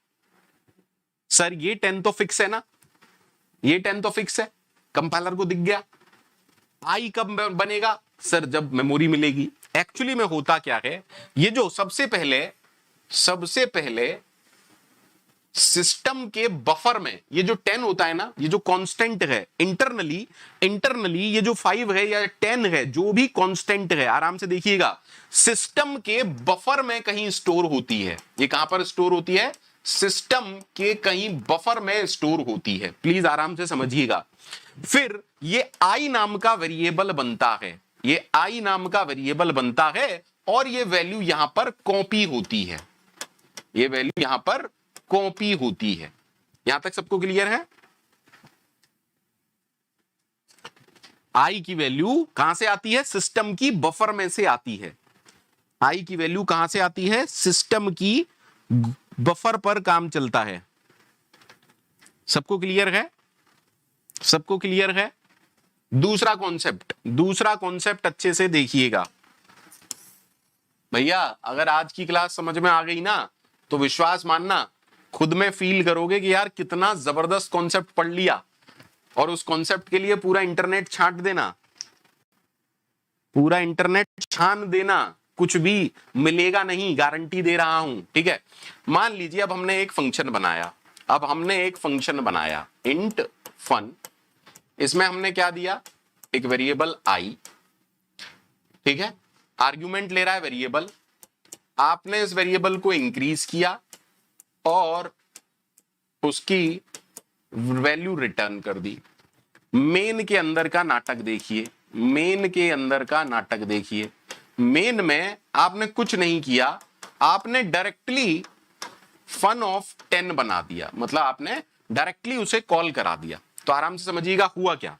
सर? ये 10 तो फिक्स है ना, ये 10 तो फिक्स है, कंपाइलर को दिख गया। आई कब बनेगा सर? जब मेमोरी मिलेगी। एक्चुअली में होता क्या है, ये जो सबसे पहले सिस्टम के बफर में ये जो 10 होता है ना, ये जो कांस्टेंट है इंटरनली ये जो 5 है या 10 है, जो भी कांस्टेंट है, आराम से देखिएगा, सिस्टम के बफर में कहीं स्टोर होती है। ये कहां पर स्टोर होती है? सिस्टम के कहीं बफर में स्टोर होती है। प्लीज आराम से समझिएगा। फिर ये आई नाम का वेरिएबल बनता है, ये आई नाम का वेरिएबल बनता है और ये वैल्यू यहां पर कॉपी होती है, ये वैल्यू यहां पर कॉपी होती है। यहां तक सबको क्लियर है? आई की वैल्यू कहां से आती है? सिस्टम की बफर में से आती है। आई की वैल्यू कहां से आती है? सिस्टम की बफर पर काम चलता है। सबको क्लियर है? सबको क्लियर है? दूसरा कॉन्सेप्ट अच्छे से देखिएगा भैया। अगर आज की क्लास समझ में आ गई ना तो विश्वास मानना खुद में फील करोगे कि यार कितना जबरदस्त कॉन्सेप्ट पढ़ लिया, और उस कॉन्सेप्ट के लिए पूरा इंटरनेट छांट देना, पूरा इंटरनेट छान देना, कुछ भी मिलेगा नहीं, गारंटी दे रहा हूं। ठीक है, मान लीजिए अब हमने एक फंक्शन बनाया, इंट फन। इसमें हमने क्या दिया? एक वेरिएबल आई, ठीक है, आर्गुमेंट ले रहा है वेरिएबल। आपने इस वेरिएबल को इंक्रीज किया और उसकी वैल्यू रिटर्न कर दी। मेन के अंदर का नाटक देखिए, मेन में आपने कुछ नहीं किया, आपने डायरेक्टली फन ऑफ 10 बना दिया, मतलब आपने डायरेक्टली उसे कॉल करा दिया। तो आराम से समझिएगा हुआ क्या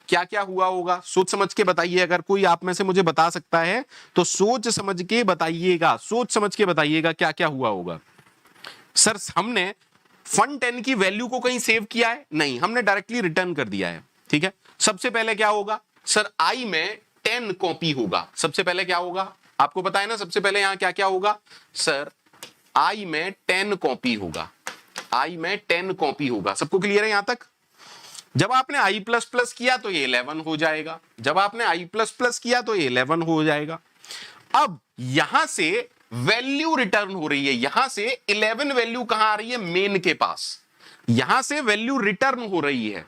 क्या हुआ होगा, सोच समझ के बताइए। अगर कोई आप में से मुझे बता सकता है तो सोच समझ के बताइएगा, क्या क्या हुआ होगा। सर हमने फन 10 की वैल्यू को कहीं सेव किया है? नहीं, हमने डायरेक्टली रिटर्न कर दिया है। ठीक है, सबसे पहले क्या होगा सर? आई में 10 कॉपी होगा। सबसे पहले क्या होगा आपको पता है ना? सबसे पहले यहां क्या क्या होगा सर? आई में 10 कॉपी होगा। सबको क्लियर है यहां तक? जब आपने आई प्लस प्लस किया तो ये 11 हो जाएगा, अब यहां से वैल्यू रिटर्न हो रही है, यहां से 11 वैल्यू कहां आ रही है? मेन के पास। यहां से वैल्यू रिटर्न हो रही है।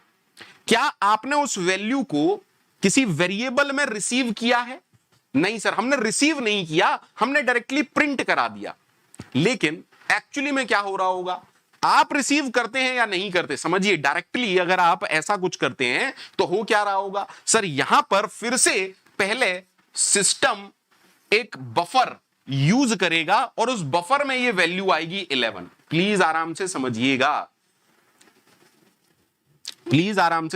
क्या आपने उस वैल्यू को किसी वेरिएबल में रिसीव किया है? नहीं सर, हमने रिसीव नहीं किया, हमने डायरेक्टली प्रिंट करा दिया। लेकिन एक्चुअली में क्या हो रहा होगा? आप रिसीव करते हैं या नहीं करते? समझिए, डायरेक्टली अगर आप ऐसा कुछ करते हैं तो हो क्या रहा होगा सर? यहां पर फिर से पहले सिस्टम एक बफर यूज करेगा और उस बफर में ये वैल्यू आएगी 11। प्लीज आराम से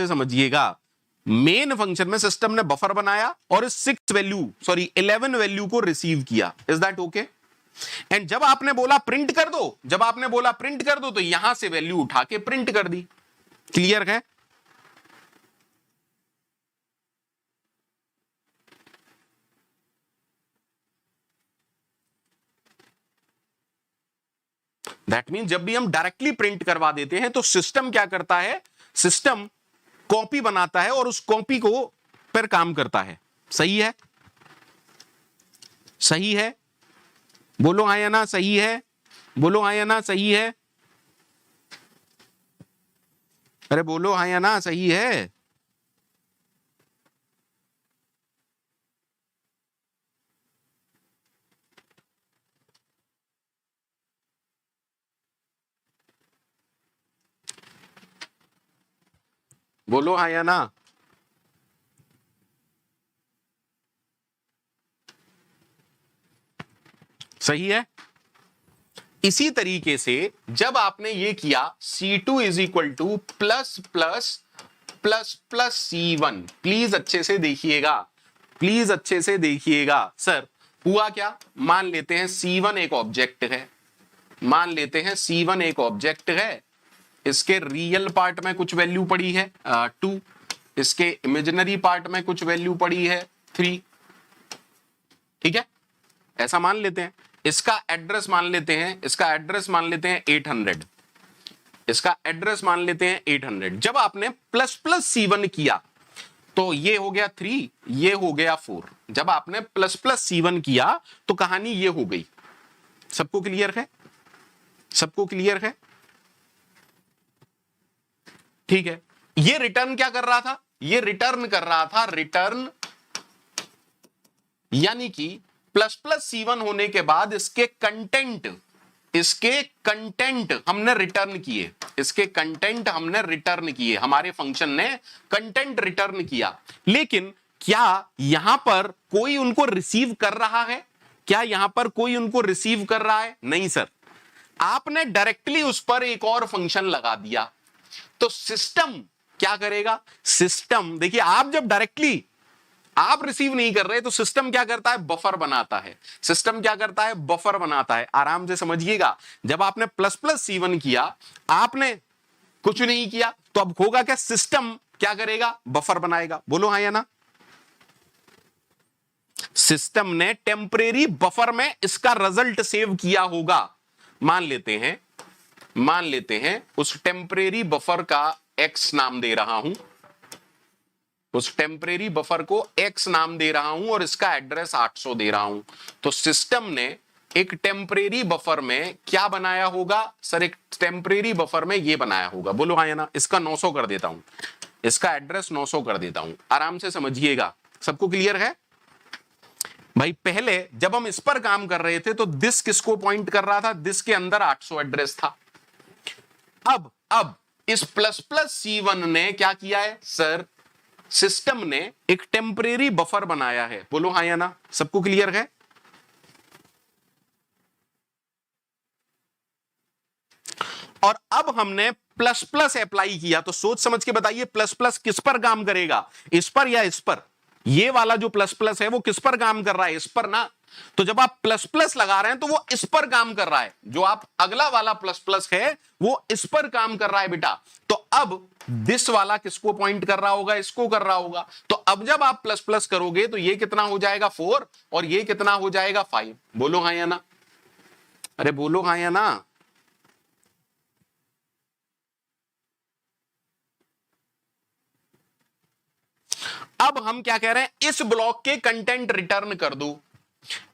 समझिएगा, मेन फंक्शन में सिस्टम ने बफर बनाया और इस 11 वैल्यू को रिसीव किया। Is that okay? एंड जब आपने बोला प्रिंट कर दो, तो यहां से वैल्यू उठा के प्रिंट कर दी। क्लियर है? दैट मीन जब भी हम डायरेक्टली प्रिंट करवा देते हैं तो सिस्टम क्या करता है? सिस्टम कॉपी बनाता है और उस कॉपी को पर काम करता है। सही है? बोलो हाँ या ना सही है? अरे बोलो हाँ या ना सही है? बोलो हाँ या ना? सही है? इसी तरीके से जब आपने ये किया C2 is equal to plus plus plus plus C1, please अच्छे से देखिएगा। सर हुआ क्या? मान लेते हैं C1 एक ऑब्जेक्ट है, इसके रियल पार्ट में कुछ वैल्यू पड़ी है 2, इसके इमेजिनरी पार्ट में कुछ वैल्यू पड़ी है 3। ठीक है, ऐसा मान लेते हैं। इसका एड्रेस मान लेते हैं 800। इसका एड्रेस मान लेते हैं 800। जब आपने प्लस प्लस C1 किया तो ये हो गया 3, ये हो गया 4। जब आपने प्लस प्लस C1 किया तो कहानी ये हो गई। सबको क्लियर है? ठीक है, ये रिटर्न क्या कर रहा था? ये रिटर्न कर रहा था यानी कि प्लस प्लस C1 होने के बाद इसके कंटेंट हमने रिटर्न किए, हमारे फंक्शन ने कंटेंट रिटर्न किया। लेकिन क्या यहां पर कोई उनको रिसीव कर रहा है? नहीं सर, आपने डायरेक्टली उस पर एक और फंक्शन लगा दिया। तो सिस्टम क्या करेगा? सिस्टम देखिए, आप जब डायरेक्टली आप रिसीव नहीं कर रहे तो सिस्टम क्या करता है, बफर बनाता है। सिस्टम क्या करता है, बफर बनाता है। आराम से समझिएगा, जब आपने प्लस प्लस C1 किया, आपने कुछ नहीं किया, तो अब होगा क्या, सिस्टम क्या करेगा, बफर बनाएगा। बोलो हाँ या ना। सिस्टम ने टेम्परेरी बफर में इसका रिजल्ट सेव किया होगा। मान लेते हैं उस टेम्परेरी बफर का एक्स नाम दे रहा हूं, उस टेम्परेरी बफर को एक्स नाम दे रहा हूं और इसका एड्रेस 800 दे रहा हूं। तो सिस्टम ने एक टेम्परेरी बफर में क्या बनाया होगा सर, एक टेम्परेरी बफर में ये बनाया होगा। बोलो हाँ या ना। इसका 900 कर देता हूं, इसका एड्रेस 900 कर देता हूं। आराम से समझिएगा, सबको क्लियर है भाई। पहले जब हम इस पर काम कर रहे थे तो दिस किसको पॉइंट कर रहा था, दिस के अंदर 800 एड्रेस था। अब इस प्लस प्लस C1 ने क्या किया है सर, सिस्टम ने एक टेम्परेरी बफर बनाया है। बोलो हाँ या ना, सबको क्लियर है। और अब हमने प्लस प्लस अप्लाई किया, तो सोच समझ के बताइए प्लस प्लस किस पर काम करेगा, इस पर या इस पर। ये वाला जो प्लस प्लस है वो किस पर काम कर रहा है, इस पर ना। तो जब आप प्लस प्लस लगा रहे हैं तो वो इस पर काम कर रहा है। जो आप अगला वाला प्लस प्लस है वो इस पर काम कर रहा है बेटा। तो अब दिस वाला किसको पॉइंट कर रहा होगा, इसको कर रहा होगा। तो अब जब आप प्लस प्लस करोगे तो ये कितना हो जाएगा 4 और ये कितना हो जाएगा 5। बोलो हाँ या ना, अरे बोलो हाँ या ना। अब हम क्या कह रहे हैं, इस ब्लॉक के कंटेंट रिटर्न कर दो,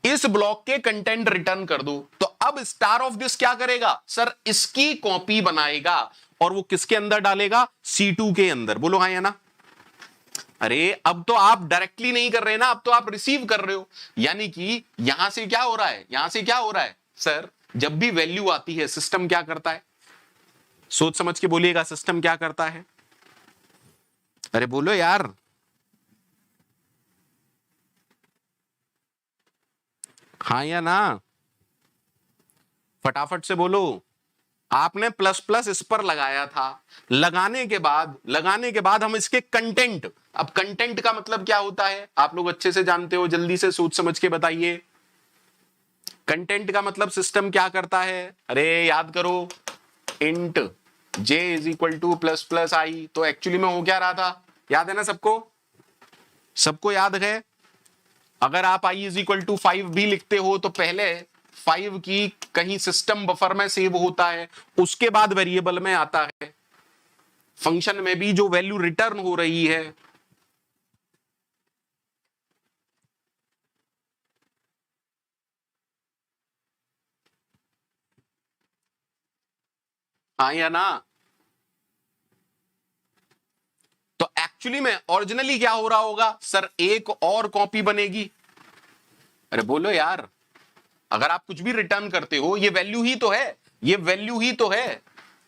इस ब्लॉक के कंटेंट रिटर्न कर दो। तो अब स्टार ऑफ दिस क्या करेगा सर, इसकी कॉपी बनाएगा और वो किसके अंदर डालेगा, C2 के अंदर। बोलो हाँ या ना। अरे अब तो आप डायरेक्टली नहीं कर रहे ना, अब तो आप रिसीव कर रहे हो। यानी कि यहां से क्या हो रहा है, यहां से क्या हो रहा है सर, जब भी वैल्यू आती है सिस्टम क्या करता है, सोच समझ के बोलिएगा, सिस्टम क्या करता है। अरे बोलो यार, हाँ या ना, फटाफट से बोलो। आपने प्लस प्लस इस पर लगाया था, लगाने के बाद हम इसके कंटेंट, अब कंटेंट का मतलब क्या होता है आप लोग अच्छे से जानते हो, जल्दी से सोच समझ के बताइए। कंटेंट का मतलब सिस्टम क्या करता है, अरे याद करो, int j is equal to plus plus i. तो एक्चुअली में हो क्या रहा था, याद है ना सबको, सबको याद है। अगर आप i इज इक्वल टू 5 भी लिखते हो तो पहले 5 की कहीं सिस्टम बफर में सेव होता है, उसके बाद वेरिएबल में आता है। फंक्शन में भी जो वैल्यू रिटर्न हो रही है, हाँ या ना। तो एक्चुअली में ओरिजिनली क्या हो रहा होगा सर, एक और कॉपी बनेगी। अरे बोलो यार, अगर आप कुछ भी रिटर्न करते हो ये वैल्यू ही तो है, ये वैल्यू ही तो है।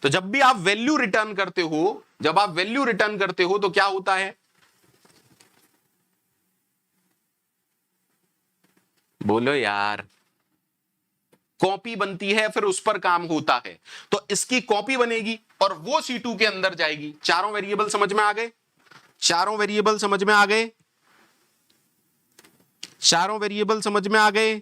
तो जब भी आप वैल्यू रिटर्न करते हो, जब आप वैल्यू रिटर्न करते हो तो क्या होता है, बोलो यार, कॉपी बनती है, फिर उस पर काम होता है। तो इसकी कॉपी बनेगी और वो C2 के अंदर जाएगी। चारों वेरिएबल समझ में आ गए, चारों वेरिएबल समझ में आ गए, चारों वेरिएबल समझ में आ गए।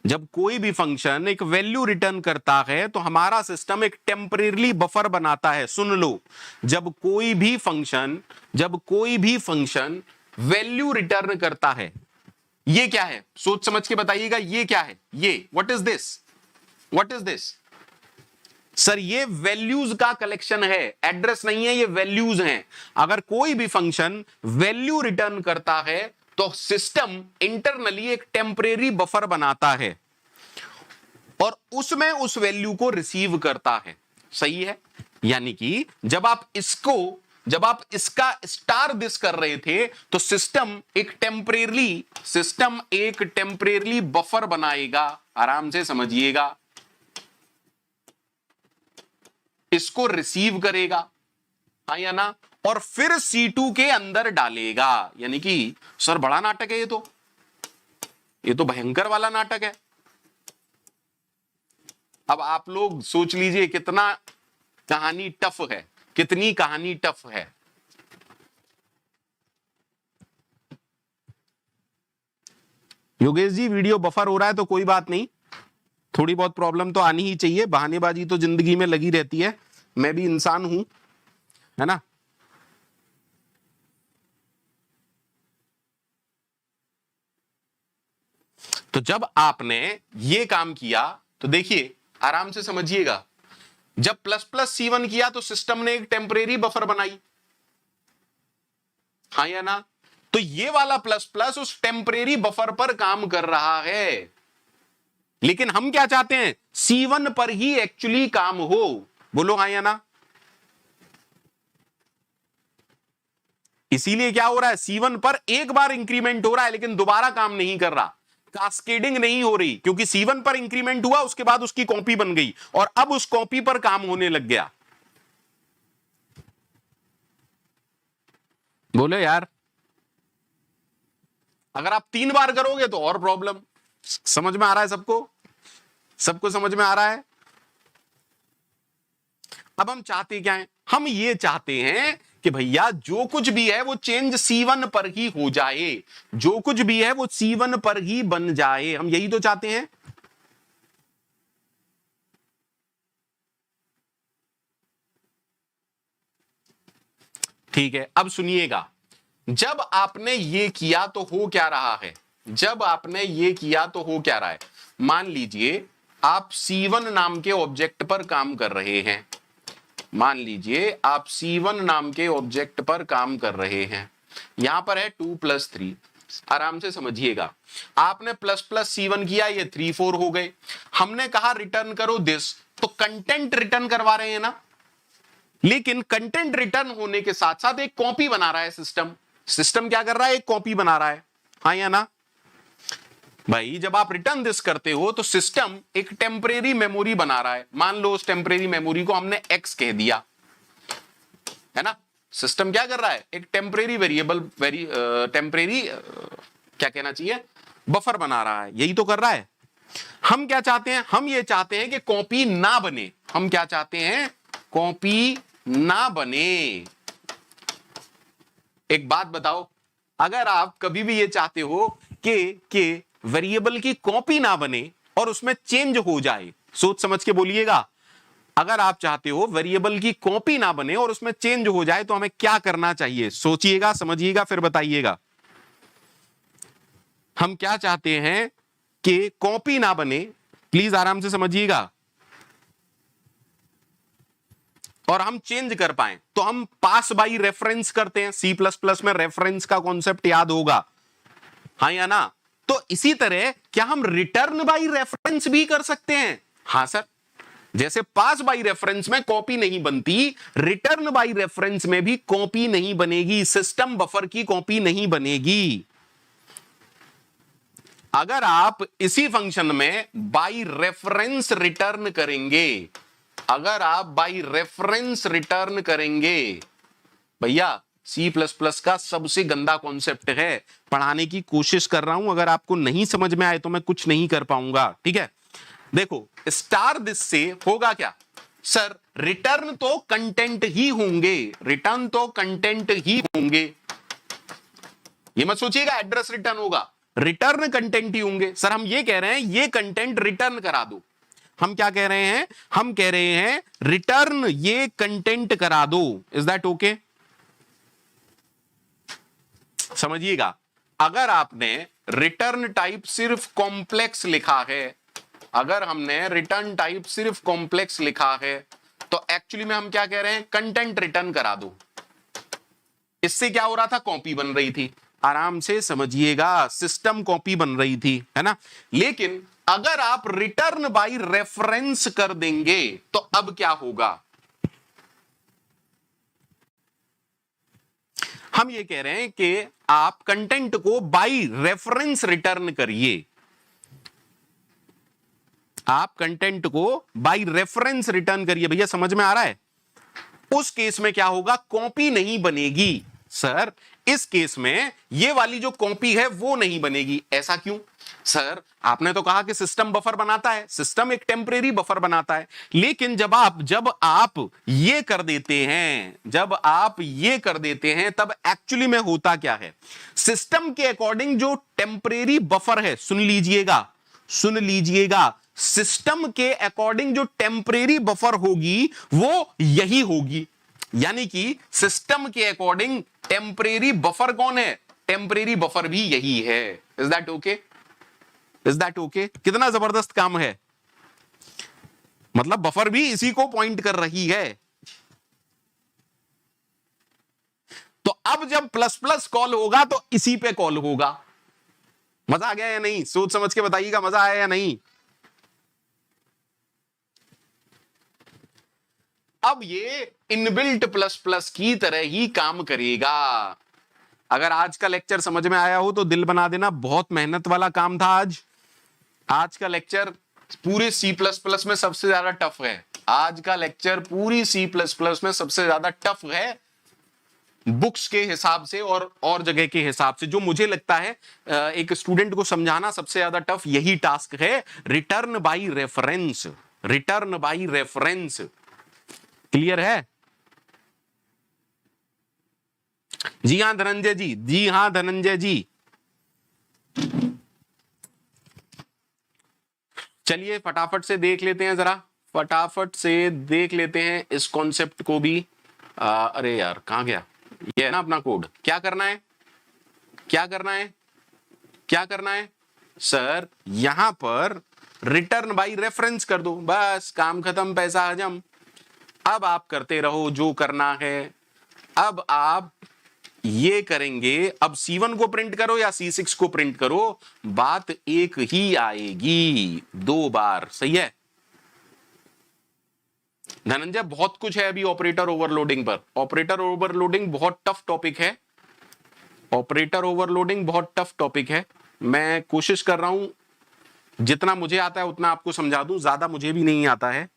जब कोई भी फंक्शन एक वैल्यू रिटर्न करता है तो हमारा सिस्टम एक टेम्परेरी बफर बनाता है। सुन लो, जब कोई भी फंक्शन वैल्यू रिटर्न करता है, ये क्या है सोच समझ के बताइएगा, ये क्या है, ये what is this, what is this sir, ये वैल्यूज का कलेक्शन है, एड्रेस नहीं है, ये वैल्यूज हैं। अगर कोई भी फंक्शन वैल्यू रिटर्न करता है तो सिस्टम इंटरनली एक टेम्परेरी बफर बनाता है और उसमें उस वैल्यू को रिसीव करता है। सही है। यानी कि जब आप इसका स्टार दिस कर रहे थे तो सिस्टम एक टेम्परेरी बफर बनाएगा। आराम से समझिएगा, इसको रिसीव करेगा, हाँ या ना, और फिर C2 के अंदर डालेगा। यानी कि सर बड़ा नाटक है ये तो भयंकर वाला नाटक है। अब आप लोग सोच लीजिए कितना कहानी टफ है। कितनी कहानी टफ है। योगेश जी वीडियो बफर हो रहा है तो कोई बात नहीं, थोड़ी बहुत प्रॉब्लम तो आनी ही चाहिए, बहानेबाजी तो जिंदगी में लगी रहती है, मैं भी इंसान हूं, है ना। तो जब आपने ये काम किया तो देखिए आराम से समझिएगा, जब प्लस प्लस C1 किया तो सिस्टम ने एक टेम्परेरी बफर बनाई, हाँ या ना। तो ये वाला प्लस प्लस उस टेम्परेरी बफर पर काम कर रहा है, लेकिन हम क्या चाहते हैं, C1 पर ही एक्चुअली काम हो, बोलो हाँ या ना। इसीलिए क्या हो रहा है, C1 पर एक बार इंक्रीमेंट हो रहा है लेकिन दोबारा काम नहीं कर रहा, कास्केडिंग नहीं हो रही, क्योंकि C1 पर इंक्रीमेंट हुआ, उसके बाद उसकी कॉपी बन गई और अब उस कॉपी पर काम होने लग गया। बोले यार, अगर आप 3 बार करोगे तो और प्रॉब्लम। समझ में आ रहा है सबको, सबको समझ में आ रहा है। अब हम चाहते क्या है, हम ये चाहते हैं कि भैया जो कुछ भी है वो चेंज C1 पर ही हो जाए, जो कुछ भी है वो C1 पर ही बन जाए, हम यही तो चाहते हैं। ठीक है, अब सुनिएगा, जब आपने ये किया तो हो क्या रहा है, जब आपने ये किया तो हो क्या रहा है, मान लीजिए आप C1 नाम के ऑब्जेक्ट पर काम कर रहे हैं, मान लीजिए आप C1 नाम के ऑब्जेक्ट पर काम कर रहे हैं, यहां पर है 2 + 3, आराम से समझिएगा, आपने प्लस प्लस C1 किया, ये 3 4 हो गए, हमने कहा रिटर्न करो दिस, तो कंटेंट रिटर्न करवा रहे हैं ना, लेकिन कंटेंट रिटर्न होने के साथ साथ एक कॉपी बना रहा है सिस्टम, सिस्टम क्या कर रहा है, एक कॉपी बना रहा है, हाँ या ना। भाई जब आप रिटर्न दिस करते हो तो सिस्टम एक टेम्परेरी मेमोरी बना रहा है, मान लो उस टेम्परेरी मेमोरी को हमने x कह दिया, है ना। सिस्टम क्या कर रहा है, एक टेम्परेरी वेरिएबल टेम्परेरी क्या कहना चाहिए, बफर बना रहा है, यही तो कर रहा है। हम क्या चाहते हैं, हम ये चाहते हैं कि कॉपी ना बने, हम क्या चाहते हैं, कॉपी ना बने। एक बात बताओ, अगर आप कभी भी ये चाहते हो कि वेरिएबल की कॉपी ना बने और उसमें चेंज हो जाए, सोच समझ के बोलिएगा, अगर आप चाहते हो वेरिएबल की कॉपी ना बने और उसमें चेंज हो जाए तो हमें क्या करना चाहिए, सोचिएगा, समझिएगा, फिर बताइएगा। हम क्या चाहते हैं कि कॉपी ना बने, प्लीज आराम से समझिएगा, और हम चेंज कर पाए, तो हम पास बाई रेफरेंस करते हैं, C++ में रेफरेंस का कॉन्सेप्ट याद होगा, हाँ या ना। तो इसी तरह क्या हम रिटर्न बाई रेफरेंस भी कर सकते हैं, हाँ सर, जैसे पास बाई रेफरेंस में कॉपी नहीं बनती, रिटर्न बाई रेफरेंस में भी कॉपी नहीं बनेगी, सिस्टम बफर की कॉपी नहीं बनेगी। अगर आप इसी फंक्शन में बाई रेफरेंस रिटर्न करेंगे, अगर आप बाई रेफरेंस रिटर्न करेंगे, भैया C++ का सबसे गंदा कॉन्सेप्ट है, पढ़ाने की कोशिश कर रहा हूं, अगर आपको नहीं समझ में आए तो मैं कुछ नहीं कर पाऊंगा, ठीक है। देखो स्टार दिस से होगा क्या, सर रिटर्न तो कंटेंट ही होंगे, रिटर्न तो कंटेंट ही होंगे, ये मत सोचिएगा एड्रेस रिटर्न होगा, रिटर्न कंटेंट ही होंगे। सर हम ये कह रहे हैं ये कंटेंट रिटर्न करा दो, हम क्या कह रहे हैं, हम कह रहे हैं रिटर्न ये कंटेंट करा दो, इज दैट ओके। समझिएगा, अगर आपने रिटर्न टाइप सिर्फ कॉम्प्लेक्स लिखा है, अगर हमने रिटर्न टाइप सिर्फ कॉम्प्लेक्स लिखा है तो एक्चुअली में हम क्या कह रहे हैं, कंटेंट रिटर्न करा दो। इससे क्या हो रहा था, कॉपी बन रही थी, आराम से समझिएगा, सिस्टम कॉपी बन रही थी, है ना। लेकिन अगर आप रिटर्न बाय रेफरेंस कर देंगे तो अब क्या होगा, हम ये कह रहे हैं कि आप कंटेंट को बाय रेफरेंस रिटर्न करिए, आप कंटेंट को बाय रेफरेंस रिटर्न करिए। भैया समझ में आ रहा है, उस केस में क्या होगा, कॉपी नहीं बनेगी। सर इस केस में ये वाली जो कॉपी है वो नहीं बनेगी। ऐसा क्यों? सर आपने तो कहा कि सिस्टम बफर बनाता है, सिस्टम एक टेम्परेरी बफर बनाता है, लेकिन जब आप ये कर देते हैं, तब एक्चुअली में होता क्या है? सिस्टम के अकॉर्डिंग जो टेम्परेरी बफर है, सुन लीजिएगा, सिस्टम के अकॉर्डिंग जो टेम्परेरी बफर होगी वो यही होगी। यानी कि सिस्टम के अकॉर्डिंग टेम्परेरी बफर कौन है? टेम्परेरी बफर भी यही है। Is that okay? कितना जबरदस्त काम है, मतलब बफर भी इसी को पॉइंट कर रही है। तो अब जब प्लस प्लस कॉल होगा तो इसी पे कॉल होगा। मजा आ गया या नहीं? सोच समझ के बताइएगा, मजा आया या नहीं? अब ये इनबिल्ट प्लस प्लस की तरह ही काम करेगा। अगर आज का लेक्चर समझ में आया हो तो दिल बना देना, बहुत मेहनत वाला काम था आज का लेक्चर पूरे सी प्लस प्लस में सबसे ज्यादा टफ है। आज का लेक्चर पूरी सी प्लस प्लस में सबसे ज्यादा टफ है, बुक्स के हिसाब से और जगह के हिसाब से। जो मुझे लगता है एक स्टूडेंट को समझाना सबसे ज्यादा टफ यही टास्क है, रिटर्न बाय रेफरेंस। क्लियर है? जी हां धनंजय जी, चलिए फटाफट से देख लेते हैं इस कॉन्सेप्ट को भी। अरे यार कहां गया? ये है ना अपना कोड। क्या करना है सर? यहां पर रिटर्न बाय रेफरेंस कर दो, बस काम खत्म, पैसा हजम। अब आप करते रहो जो करना है। अब आप ये करेंगे, अब C1 को प्रिंट करो या C6 को प्रिंट करो, बात एक ही आएगी 2 बार। सही है धनंजय? बहुत कुछ है अभी ऑपरेटर ओवरलोडिंग पर। ऑपरेटर ओवरलोडिंग बहुत टफ टॉपिक है। मैं कोशिश कर रहा हूं जितना मुझे आता है उतना आपको समझा दूं, ज्यादा मुझे भी नहीं आता है।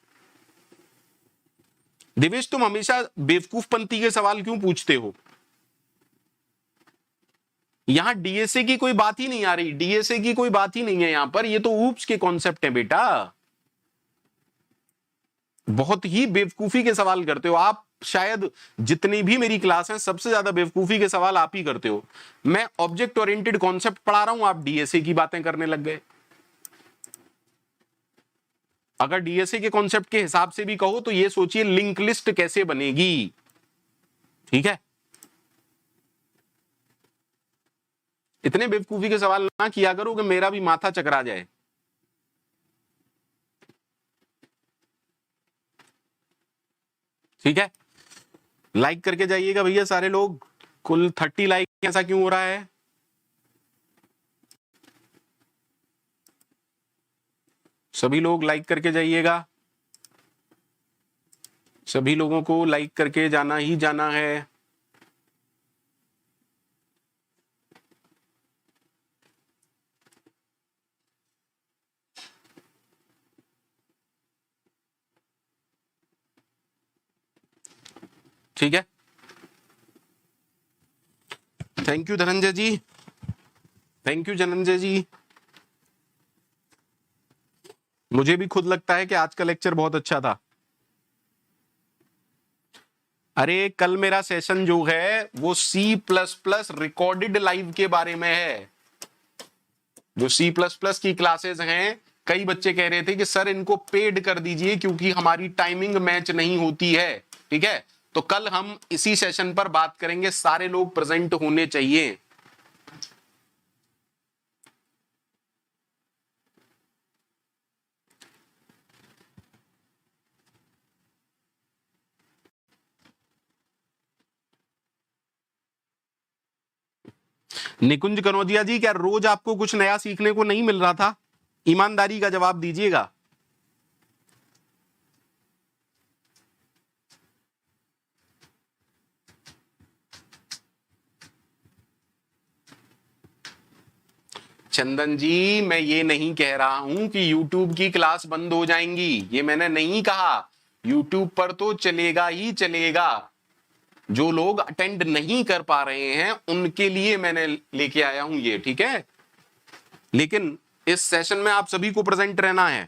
दिवेश तुम हमेशा बेवकूफपंती के सवाल क्यों पूछते हो? यहां डीएसए की कोई बात ही नहीं आ रही, डीएसए की कोई बात ही नहीं है यहां पर। ये तो ऊप्स के कॉन्सेप्ट है बेटा। बहुत ही बेवकूफी के सवाल करते हो आप। शायद जितनी भी मेरी क्लास है सबसे ज्यादा बेवकूफी के सवाल आप ही करते हो। मैं ऑब्जेक्ट ओरिएंटेड कॉन्सेप्ट पढ़ा रहा हूं, आप डीएसए की बातें करने लग गए। अगर डीएसए के कॉन्सेप्ट के हिसाब से भी कहो तो ये सोचिए लिंक लिस्ट कैसे बनेगी। ठीक है, इतने बेवकूफी के सवाल ना किया करो कि मेरा भी माथा चकरा जाए। ठीक है, लाइक करके जाइएगा भैया सारे लोग। कुल 30 लाइक, ऐसा क्यों हो रहा है? सभी लोग लाइक करके जाइएगा, सभी लोगों को लाइक करके जाना ही जाना है। ठीक है, thank you Dhananjay ji, thank you Dhananjay ji. मुझे भी खुद लगता है कि आज का लेक्चर बहुत अच्छा था। अरे कल मेरा सेशन जो है वो C++ रिकॉर्डेड लाइव के बारे में है। जो C++ की क्लासेस हैं, कई बच्चे कह रहे थे कि सर इनको पेड कर दीजिए क्योंकि हमारी टाइमिंग मैच नहीं होती है। ठीक है, तो कल हम इसी सेशन पर बात करेंगे। सारे लोग प्रेजेंट होने चाहिए। निकुंज कनौजिया जी, क्या रोज आपको कुछ नया सीखने को नहीं मिल रहा था? ईमानदारी का जवाब दीजिएगा। चंदन जी, मैं ये नहीं कह रहा हूं कि YouTube की क्लास बंद हो जाएंगी, ये मैंने नहीं कहा। YouTube पर तो चलेगा ही चलेगा। जो लोग अटेंड नहीं कर पा रहे हैं उनके लिए मैंने लेके आया हूं ये, ठीक है। लेकिन इस सेशन में आप सभी को प्रेजेंट रहना है।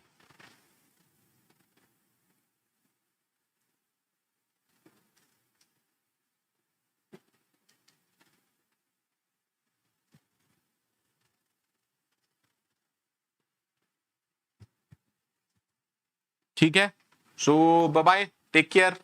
ठीक है, सो बाय बाय, टेक केयर।